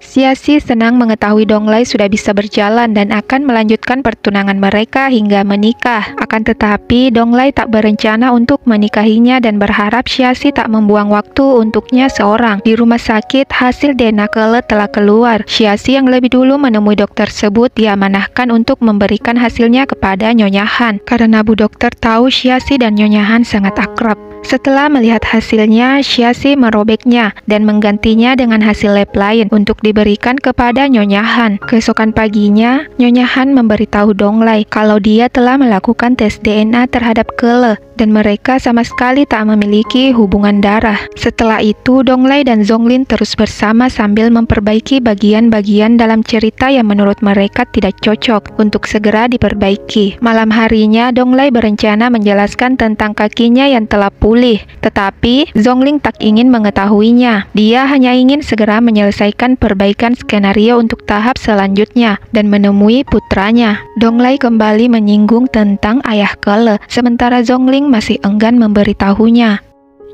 Xiaxi senang mengetahui Donglei sudah bisa berjalan dan akan melanjutkan pertunangan mereka hingga menikah. Akan tetapi, Donglei tak berencana untuk menikahinya dan berharap Xiaxi tak membuang waktu untuknya seorang. Di rumah sakit, hasil DNA Kele telah keluar. Xiaxi yang lebih dulu menemui dokter tersebut diamanahkan untuk memberikan hasilnya kepada Nyonya Han. Karena Bu Dokter tahu Xiaxi dan Nyonya Han sangat akrab. Setelah melihat hasilnya, Xiaxi merobeknya dan menggantinya dengan hasil lab lain untuk diberikan kepada Nyonya Han. Keesokan paginya, Nyonya Han memberitahu Donglei kalau dia telah melakukan tes DNA terhadap Kele dan mereka sama sekali tak memiliki hubungan darah. Setelah itu, Donglei dan Zhongling terus bersama sambil memperbaiki bagian-bagian dalam cerita yang menurut mereka tidak cocok untuk segera diperbaiki. Malam harinya, Donglei berencana menjelaskan tentang kakinya yang telah pulih, tetapi Zhongling tak ingin mengetahuinya. Dia hanya ingin segera menyelesaikan perbaikan skenario untuk tahap selanjutnya dan menemui putranya. Donglei kembali menyinggung tentang ayah Kele, sementara Zhongling masih enggan memberitahunya.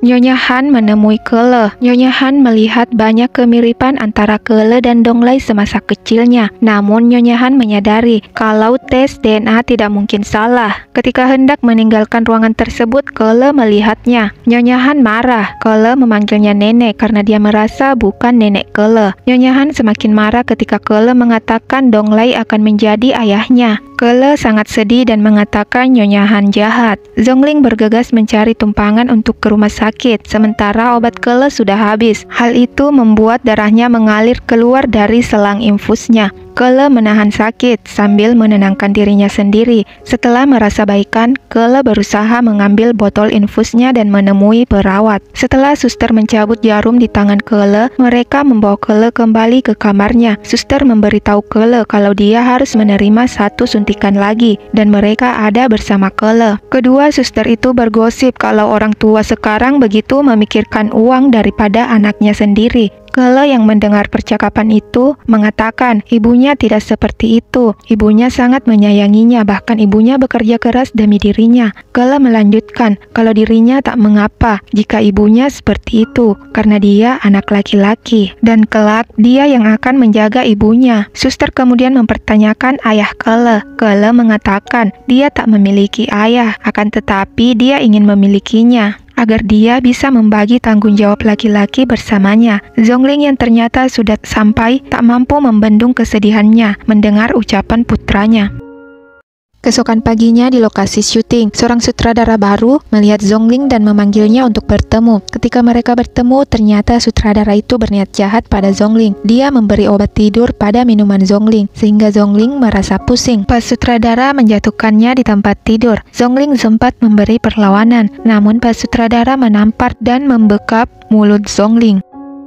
Nyonya Han menemui Kele. Nyonya Han melihat banyak kemiripan antara Kele dan Donglei semasa kecilnya. Namun Nyonya Han menyadari kalau tes DNA tidak mungkin salah. Ketika hendak meninggalkan ruangan tersebut, Kele melihatnya. Nyonya Han marah. Kele memanggilnya nenek karena dia merasa bukan nenek Kele. Nyonya Han semakin marah ketika Kele mengatakan Donglei akan menjadi ayahnya. Kele sangat sedih dan mengatakan Nyonya Han jahat. Zhongling bergegas mencari tumpangan untuk ke rumah sakit, sementara obat Kele sudah habis. Hal itu membuat darahnya mengalir keluar dari selang infusnya. Kele menahan sakit sambil menenangkan dirinya sendiri. Setelah merasa baikan, Kele berusaha mengambil botol infusnya dan menemui perawat. Setelah suster mencabut jarum di tangan Kele, mereka membawa Kele kembali ke kamarnya. Suster memberitahu Kele kalau dia harus menerima 1 suntikan lagi dan mereka ada bersama Kele. Kedua suster itu bergosip kalau orang tua sekarang begitu memikirkan uang daripada anaknya sendiri. Kele yang mendengar percakapan itu mengatakan ibunya tidak seperti itu. Ibunya sangat menyayanginya, bahkan ibunya bekerja keras demi dirinya. Kele melanjutkan kalau dirinya tak mengapa jika ibunya seperti itu, karena dia anak laki-laki dan kelak dia yang akan menjaga ibunya. Suster kemudian mempertanyakan ayah Kele. Kele mengatakan dia tak memiliki ayah, akan tetapi dia ingin memilikinya agar dia bisa membagi tanggung jawab laki-laki bersamanya. Zhongling yang ternyata sudah sampai tak mampu membendung kesedihannya mendengar ucapan putranya. Keesokan paginya di lokasi syuting, seorang sutradara baru melihat Zhongling dan memanggilnya untuk bertemu. Ketika mereka bertemu, ternyata sutradara itu berniat jahat pada Zhongling. Dia memberi obat tidur pada minuman Zhongling, sehingga Zhongling merasa pusing. Pas sutradara menjatuhkannya di tempat tidur, Zhongling sempat memberi perlawanan, namun pas sutradara menampar dan membekap mulut Zhongling.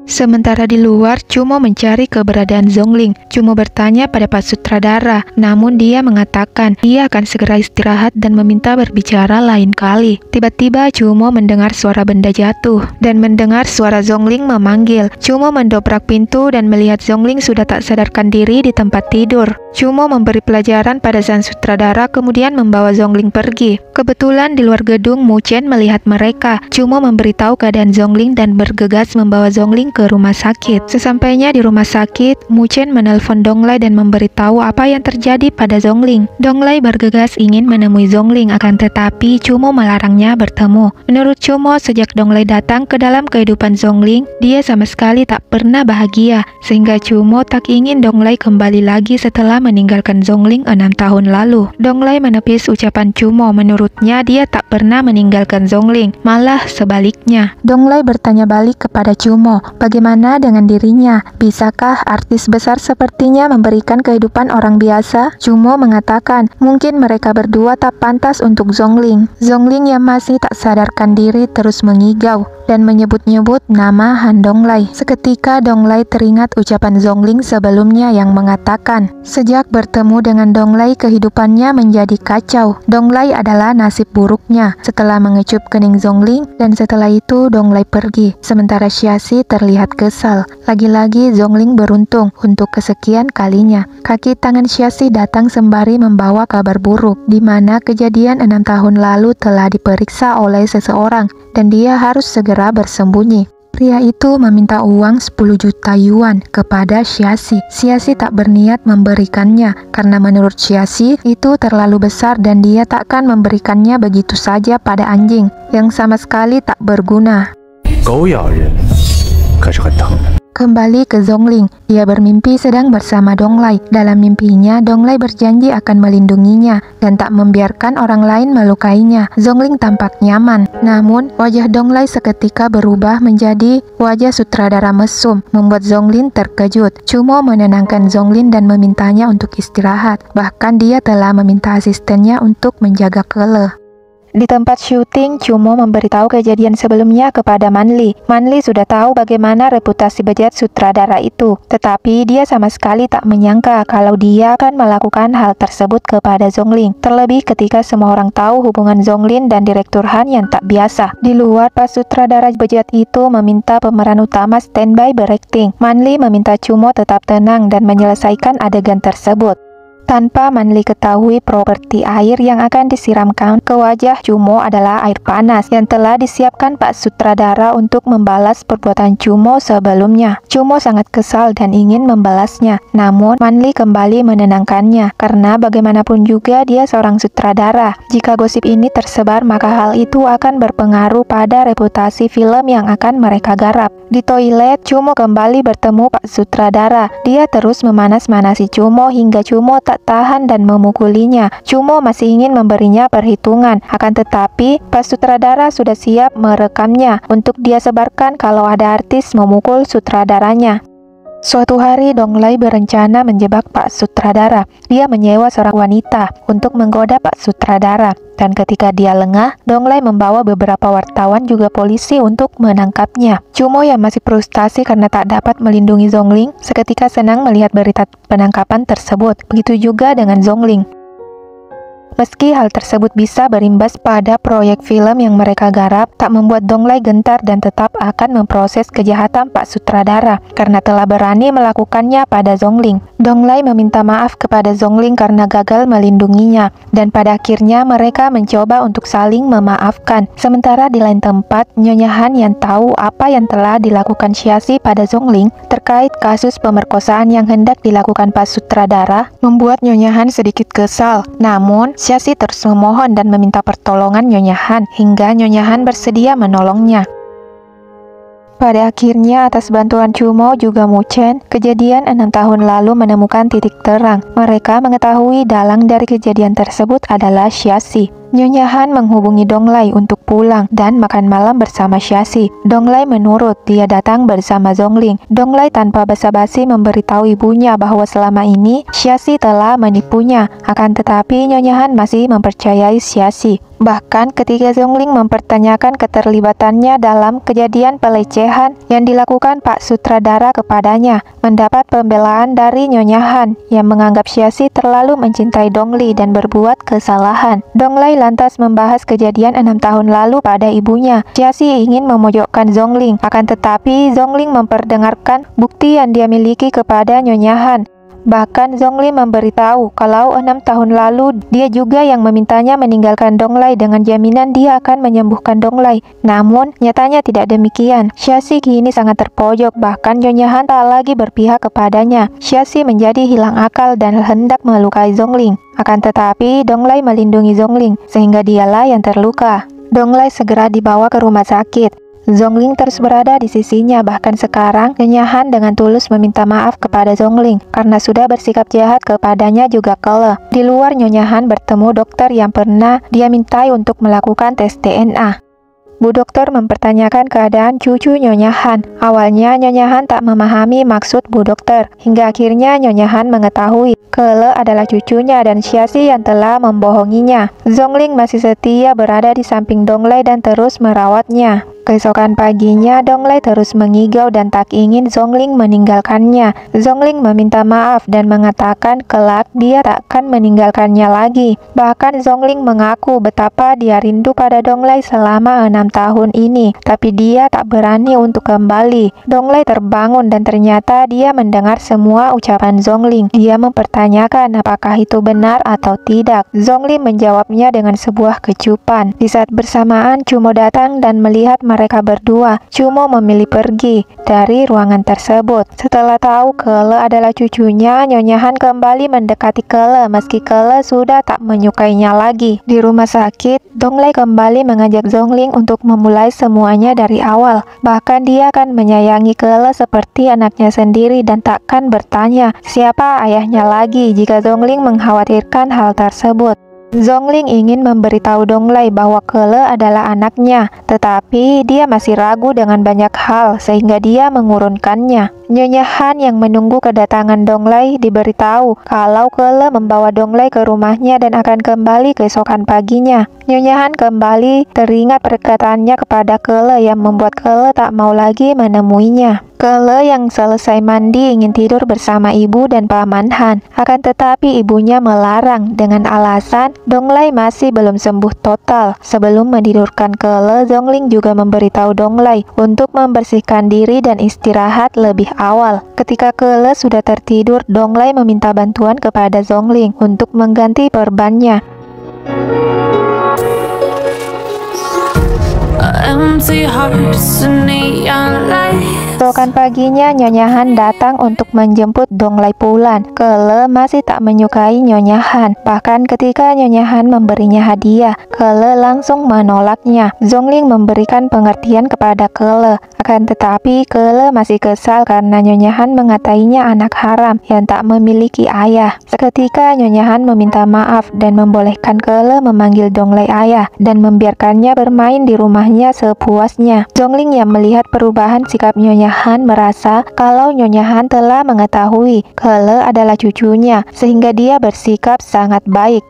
Sementara di luar, Cumo mencari keberadaan Zhongling. Cumo bertanya pada Pak Sutradara, namun dia mengatakan dia akan segera istirahat dan meminta berbicara lain kali. Tiba-tiba Cumo mendengar suara benda jatuh dan mendengar suara Zhongling memanggil. Cumo mendobrak pintu dan melihat Zhongling sudah tak sadarkan diri di tempat tidur. Cumo memberi pelajaran pada sang sutradara kemudian membawa Zhongling pergi. Kebetulan di luar gedung Mu Chen melihat mereka. Cumo memberitahu keadaan Zhongling dan bergegas membawa Zhongling ke rumah sakit. Sesampainya di rumah sakit, Mu Chen menelpon Donglai dan memberitahu apa yang terjadi pada Zhongling. Donglai bergegas ingin menemui Zhongling, akan tetapi Cumo melarangnya bertemu. Menurut Cumo, sejak Donglai datang ke dalam kehidupan Zhongling, dia sama sekali tak pernah bahagia, sehingga Cumo tak ingin Donglai kembali lagi setelah meninggalkan Zhongling 6 tahun lalu. Donglai menepis ucapan Cumo, menurutnya dia tak pernah meninggalkan Zhongling, malah sebaliknya. Donglai bertanya balik kepada Cumo, bagaimana dengan dirinya? Bisakah artis besar sepertinya memberikan kehidupan orang biasa? Cumo mengatakan, mungkin mereka berdua tak pantas untuk Zhongling. Zhongling yang masih tak sadarkan diri terus mengigau dan menyebut-nyebut nama Han Donglai. Seketika Donglai teringat ucapan Zhongling sebelumnya yang mengatakan, sejak bertemu dengan Donglai kehidupannya menjadi kacau. Donglai adalah nasib buruknya. Setelah mengecup kening Zhongling dan setelah itu Donglai pergi. Sementara Xiaxi terlihat kesal. Lagi-lagi Zhongling beruntung untuk kesekian kalinya. Kaki tangan Xiaxi datang sembari membawa kabar buruk, di mana kejadian 6 tahun lalu telah diperiksa oleh seseorang dan dia harus segera bersembunyi. Pria itu meminta uang 10 juta yuan kepada Xiaxi. Xiaxi tak berniat memberikannya karena menurut Xiaxi itu terlalu besar dan dia takkan memberikannya begitu saja pada anjing yang sama sekali tak berguna. 狗咬人可是很疼的。 Kembali ke Zhongling, dia bermimpi sedang bersama Donglai. Dalam mimpinya, Donglai berjanji akan melindunginya dan tak membiarkan orang lain melukainya. Zhongling tampak nyaman, namun wajah Donglai seketika berubah menjadi wajah sutradara mesum, membuat Zhongling terkejut. Cumo menenangkan Zhongling dan memintanya untuk istirahat. Bahkan dia telah meminta asistennya untuk menjaga Kele. Di tempat syuting, Cumo memberitahu kejadian sebelumnya kepada Manli. Manli sudah tahu bagaimana reputasi bejat sutradara itu, tetapi dia sama sekali tak menyangka kalau dia akan melakukan hal tersebut kepada Zhongling. Terlebih ketika semua orang tahu hubungan Zhongling dan Direktur Han yang tak biasa. Di luar, pas sutradara bejat itu meminta pemeran utama standby berakting. Manli meminta Cumo tetap tenang dan menyelesaikan adegan tersebut. Tanpa Manli ketahui, properti air yang akan disiramkan ke wajah Cumo adalah air panas yang telah disiapkan Pak Sutradara untuk membalas perbuatan Cumo sebelumnya. Cumo sangat kesal dan ingin membalasnya, namun Manli kembali menenangkannya karena bagaimanapun juga dia seorang sutradara. Jika gosip ini tersebar, maka hal itu akan berpengaruh pada reputasi film yang akan mereka garap. Di toilet, Cumo kembali bertemu Pak Sutradara. Dia terus memanas-manasi Cumo hingga Cumo tak tahan dan memukulinya. Cumo masih ingin memberinya perhitungan, akan tetapi Pak Sutradara sudah siap merekamnya untuk dia sebarkan kalau ada artis memukul sutradaranya. Suatu hari Donglai berencana menjebak Pak Sutradara. Dia menyewa seorang wanita untuk menggoda Pak Sutradara. Dan ketika dia lengah, Donglai membawa beberapa wartawan juga polisi untuk menangkapnya. Cumo yang masih frustasi karena tak dapat melindungi Zhongling, seketika senang melihat berita penangkapan tersebut. Begitu juga dengan Zhongling. Meski hal tersebut bisa berimbas pada proyek film yang mereka garap, tak membuat Donglai gentar dan tetap akan memproses kejahatan Pak Sutradara karena telah berani melakukannya pada Zhongling. Donglai meminta maaf kepada Zhongling karena gagal melindunginya, dan pada akhirnya mereka mencoba untuk saling memaafkan. Sementara di lain tempat, Nyonya Han yang tahu apa yang telah dilakukan Xiaxi pada Zhongling terkait kasus pemerkosaan yang hendak dilakukan Pak Sutradara, membuat Nyonya Han sedikit kesal. Namun, Xiaxi terus memohon dan meminta pertolongan Nyonya Han hingga Nyonya Han bersedia menolongnya. Pada akhirnya, atas bantuan Cumo juga Mu Chen, kejadian 6 tahun lalu menemukan titik terang. Mereka mengetahui dalang dari kejadian tersebut adalah Xiaxi. Nyonya Han menghubungi Donglai untuk pulang dan makan malam bersama Xiaxi. Donglai menurut, dia datang bersama Zhongling. Donglai tanpa basa-basi memberitahu ibunya bahwa selama ini Xiaxi telah menipunya. Akan tetapi Nyonya Han masih mempercayai Xiaxi. Bahkan ketika Zongling mempertanyakan keterlibatannya dalam kejadian pelecehan yang dilakukan Pak Sutradara kepadanya, mendapat pembelaan dari Nyonya Han yang menganggap Xiaxi terlalu mencintai Dongli dan berbuat kesalahan. Donglai lantas membahas kejadian 6 tahun lalu pada ibunya. Xiaxi ingin memojokkan Zongling, akan tetapi Zongling memperdengarkan bukti yang dia miliki kepada Nyonya Han. Bahkan Zongling memberitahu kalau 6 tahun lalu dia juga yang memintanya meninggalkan Donglai dengan jaminan dia akan menyembuhkan Donglai. Namun nyatanya tidak demikian. Xiaxi kini sangat terpojok, bahkan Nyonya Han tak lagi berpihak kepadanya. Xiaxi menjadi hilang akal dan hendak melukai Zongling. Akan tetapi Donglai melindungi Zongling sehingga dialah yang terluka. Donglai segera dibawa ke rumah sakit. Zongling terus berada di sisinya, bahkan sekarang Nyonya Han dengan tulus meminta maaf kepada Zongling karena sudah bersikap jahat kepadanya juga kala. Di luar, Nyonya Han bertemu dokter yang pernah dia mintai untuk melakukan tes DNA. Bu dokter mempertanyakan keadaan cucu Nyonya Han. Awalnya Nyonya Han tak memahami maksud Bu dokter, hingga akhirnya Nyonya Han mengetahui Kele adalah cucunya dan Xiaxi yang telah membohonginya. Zongling masih setia berada di samping Donglai dan terus merawatnya. Keesokan paginya, Donglai terus mengigau dan tak ingin Zongling meninggalkannya. Zongling meminta maaf dan mengatakan kelak dia takkan meninggalkannya lagi. Bahkan Zongling mengaku betapa dia rindu pada Donglai selama 6 tahun ini, tapi dia tak berani untuk kembali. Donglai terbangun dan ternyata dia mendengar semua ucapan Zongling. Dia mempertanyakan apakah itu benar atau tidak. Zongling menjawabnya dengan sebuah kecupan. Di saat bersamaan, Cumo datang dan melihat mereka berdua. Cumo memilih pergi dari ruangan tersebut. Setelah tahu Kele adalah cucunya, Nyonya Han kembali mendekati Kele meski Kele sudah tak menyukainya lagi. Di rumah sakit, Donglai kembali mengajak Zongling untuk memulai semuanya dari awal. Bahkan dia akan menyayangi Kele seperti anaknya sendiri dan takkan bertanya siapa ayahnya lagi jika Zongling mengkhawatirkan hal tersebut. Zongling ingin memberitahu Donglai bahwa Kele adalah anaknya, tetapi dia masih ragu dengan banyak hal sehingga dia mengurungkannya. Nyonya Han yang menunggu kedatangan Donglai diberitahu kalau Kele membawa Donglai ke rumahnya dan akan kembali keesokan paginya. Nyonya Han kembali teringat perkataannya kepada Kele yang membuat Kele tak mau lagi menemuinya. Kele yang selesai mandi ingin tidur bersama ibu dan Paman Han, akan tetapi ibunya melarang dengan alasan Donglai masih belum sembuh total. Sebelum menidurkan Kele, Zongling juga memberitahu Donglai untuk membersihkan diri dan istirahat lebih awal. Ketika Kele sudah tertidur, Donglai meminta bantuan kepada Zongling untuk mengganti perbannya. Keesokan paginya, Nyonya Han datang untuk menjemput Donglai pulang. Kele masih tak menyukai Nyonya Han. Bahkan ketika Nyonya Han memberinya hadiah, Kele langsung menolaknya. Zongling memberikan pengertian kepada Kele. Akan tetapi Kele masih kesal karena Nyonya Han mengatainya anak haram yang tak memiliki ayah. Seketika Nyonya Han meminta maaf dan membolehkan Kele memanggil Donglai ayah dan membiarkannya bermain di rumahnya sepuasnya. Zongling yang melihat perubahan sikap Nyonya Han merasa kalau Nyonya Han telah mengetahui Kele adalah cucunya sehingga dia bersikap sangat baik.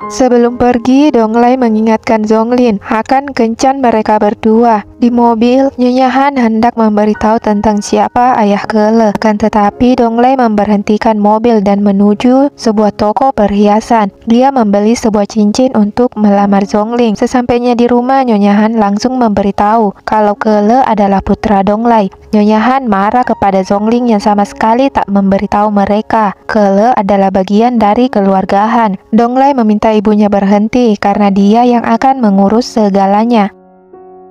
Sebelum pergi, Donglai mengingatkan Zongling akan kencan mereka berdua. Di mobil, Nyonya Han hendak memberitahu tentang siapa ayah Kele. Akan tetapi Donglai memberhentikan mobil dan menuju sebuah toko perhiasan. Dia membeli sebuah cincin untuk melamar Zongling. Sesampainya di rumah, Nyonya Han langsung memberitahu kalau Kele adalah putra Donglai. Nyonya Han marah kepada Zongling yang sama sekali tak memberitahu mereka Kele adalah bagian dari keluarga Han. Donglai meminta ibunya berhenti karena dia yang akan mengurus segalanya.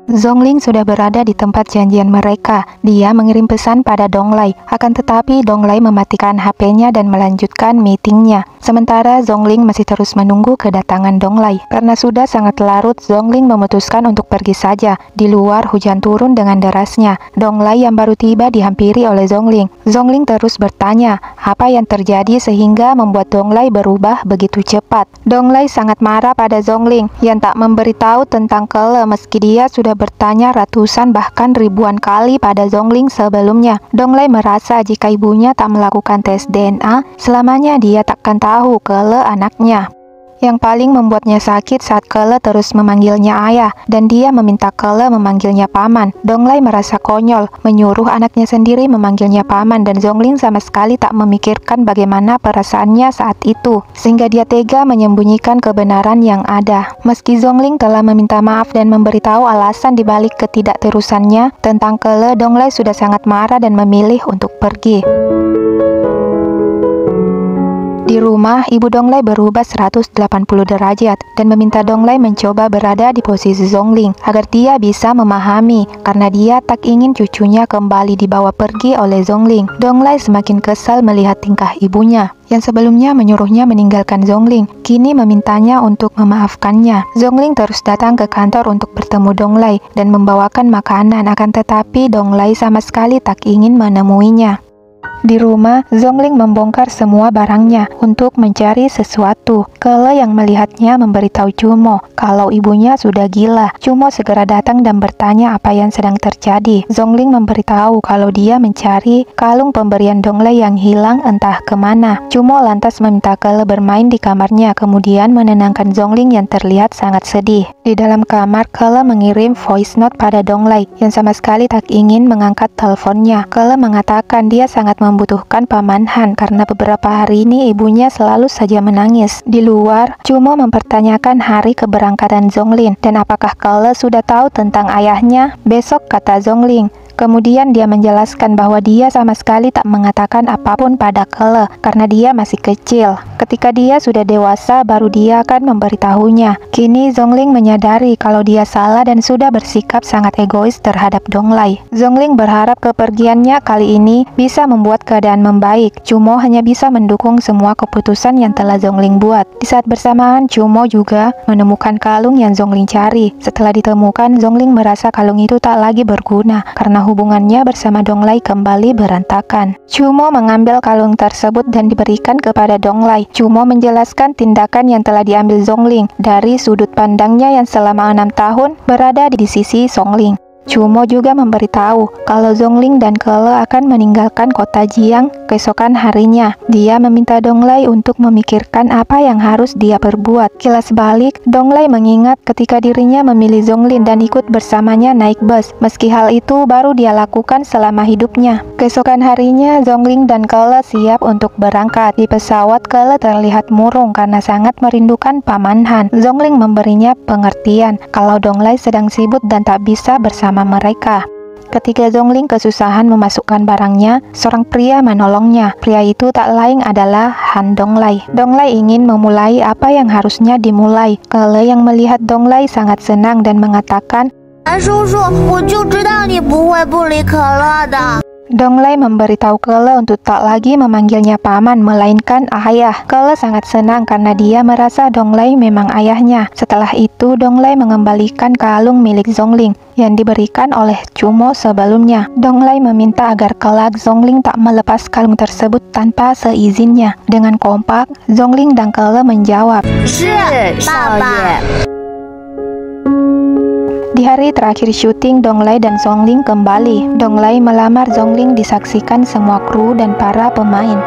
Zongling sudah berada di tempat janjian mereka. Dia mengirim pesan pada Donglai. Akan tetapi Donglai mematikan HP-nya dan melanjutkan meetingnya. Sementara Zongling masih terus menunggu kedatangan Donglai. Karena sudah sangat larut, Zongling memutuskan untuk pergi saja. Di luar hujan turun dengan derasnya. Donglai yang baru tiba dihampiri oleh Zongling. Zongling terus bertanya apa yang terjadi sehingga membuat Donglai berubah begitu cepat. Donglai sangat marah pada Zongling yang tak memberitahu tentang Kele meski dia sudah bertanya ratusan bahkan ribuan kali pada Zongling sebelumnya. Donglai merasa jika ibunya tak melakukan tes DNA, selamanya dia takkan tahu Kele anaknya. Yang paling membuatnya sakit saat Kele terus memanggilnya ayah dan dia meminta Kele memanggilnya paman. Donglai merasa konyol, menyuruh anaknya sendiri memanggilnya paman dan Zhongling sama sekali tak memikirkan bagaimana perasaannya saat itu, sehingga dia tega menyembunyikan kebenaran yang ada. Meski Zhongling telah meminta maaf dan memberitahu alasan dibalik ketidakterusannya tentang Kele, Donglai sudah sangat marah dan memilih untuk pergi. Di rumah, ibu Donglai berubah 180 derajat dan meminta Donglai mencoba berada di posisi Zhongling agar dia bisa memahami karena dia tak ingin cucunya kembali dibawa pergi oleh Zhongling. Donglai semakin kesal melihat tingkah ibunya yang sebelumnya menyuruhnya meninggalkan Zhongling, kini memintanya untuk memaafkannya. Zhongling terus datang ke kantor untuk bertemu Donglai dan membawakan makanan, akan tetapi Donglai sama sekali tak ingin menemuinya. Di rumah, Zhongling membongkar semua barangnya untuk mencari sesuatu. Kele yang melihatnya memberitahu Chumo kalau ibunya sudah gila. Chumo segera datang dan bertanya apa yang sedang terjadi. Zhongling memberitahu kalau dia mencari kalung pemberian Donglai yang hilang entah kemana. Chumo lantas meminta Kele bermain di kamarnya, kemudian menenangkan Zhongling yang terlihat sangat sedih. Di dalam kamar, Kele mengirim voice note pada Donglai yang sama sekali tak ingin mengangkat teleponnya. Kele mengatakan dia sangat membutuhkan Paman Han karena beberapa hari ini ibunya selalu saja menangis. Di luar, Chumo mempertanyakan hari keberangkatan Zhongling dan apakah Kele sudah tahu tentang ayahnya. Besok, kata Zhongling. Kemudian dia menjelaskan bahwa dia sama sekali tak mengatakan apapun pada Kele karena dia masih kecil. Ketika dia sudah dewasa, baru dia akan memberitahunya. Kini Zhongling menyadari kalau dia salah dan sudah bersikap sangat egois terhadap Donglai. Zhongling berharap kepergiannya kali ini bisa membuat keadaan membaik. Chumo hanya bisa mendukung semua keputusan yang telah Zhongling buat. Di saat bersamaan, Chumo juga menemukan kalung yang Zhongling cari. Setelah ditemukan, Zhongling merasa kalung itu tak lagi berguna karena hubungannya bersama Donglai kembali berantakan. Chumo mengambil kalung tersebut dan diberikan kepada Donglai. Chumo menjelaskan tindakan yang telah diambil Zhongling dari sudut pandangnya yang selama 6 tahun berada di sisi Zhongling. Chumo juga memberitahu kalau Zhongling dan Kele akan meninggalkan kota Jiang keesokan harinya. Dia meminta Donglai untuk memikirkan apa yang harus dia perbuat. Kilas balik, Donglai mengingat ketika dirinya memilih Zhongling dan ikut bersamanya naik bus. Meski hal itu baru dia lakukan selama hidupnya. Keesokan harinya, Zhongling dan Kele siap untuk berangkat. Di pesawat, Kele terlihat murung karena sangat merindukan Paman Han. Zhongling memberinya pengertian kalau Donglai sedang sibuk dan tak bisa bersama mereka. Ketika Zhongling kesusahan memasukkan barangnya, seorang pria menolongnya. Pria itu tak lain adalah Han Donglai. Donglai ingin memulai apa yang harusnya dimulai. Kele yang melihat Donglai sangat senang dan mengatakan,叔叔，我就知道你不会不理可乐的。 Donglai memberitahu Kele untuk tak lagi memanggilnya paman, melainkan ayah. Kele sangat senang karena dia merasa Donglai memang ayahnya. Setelah itu, Donglai mengembalikan kalung milik Zhongling yang diberikan oleh Chumo sebelumnya. Donglai meminta agar kelak Zhongling tak melepas kalung tersebut tanpa seizinnya. Dengan kompak, Zhongling dan Kele menjawab, 是，爸爸。 Di hari terakhir syuting, Donglai dan Zhongling kembali. Donglai melamar Zhongling disaksikan semua kru dan para pemain.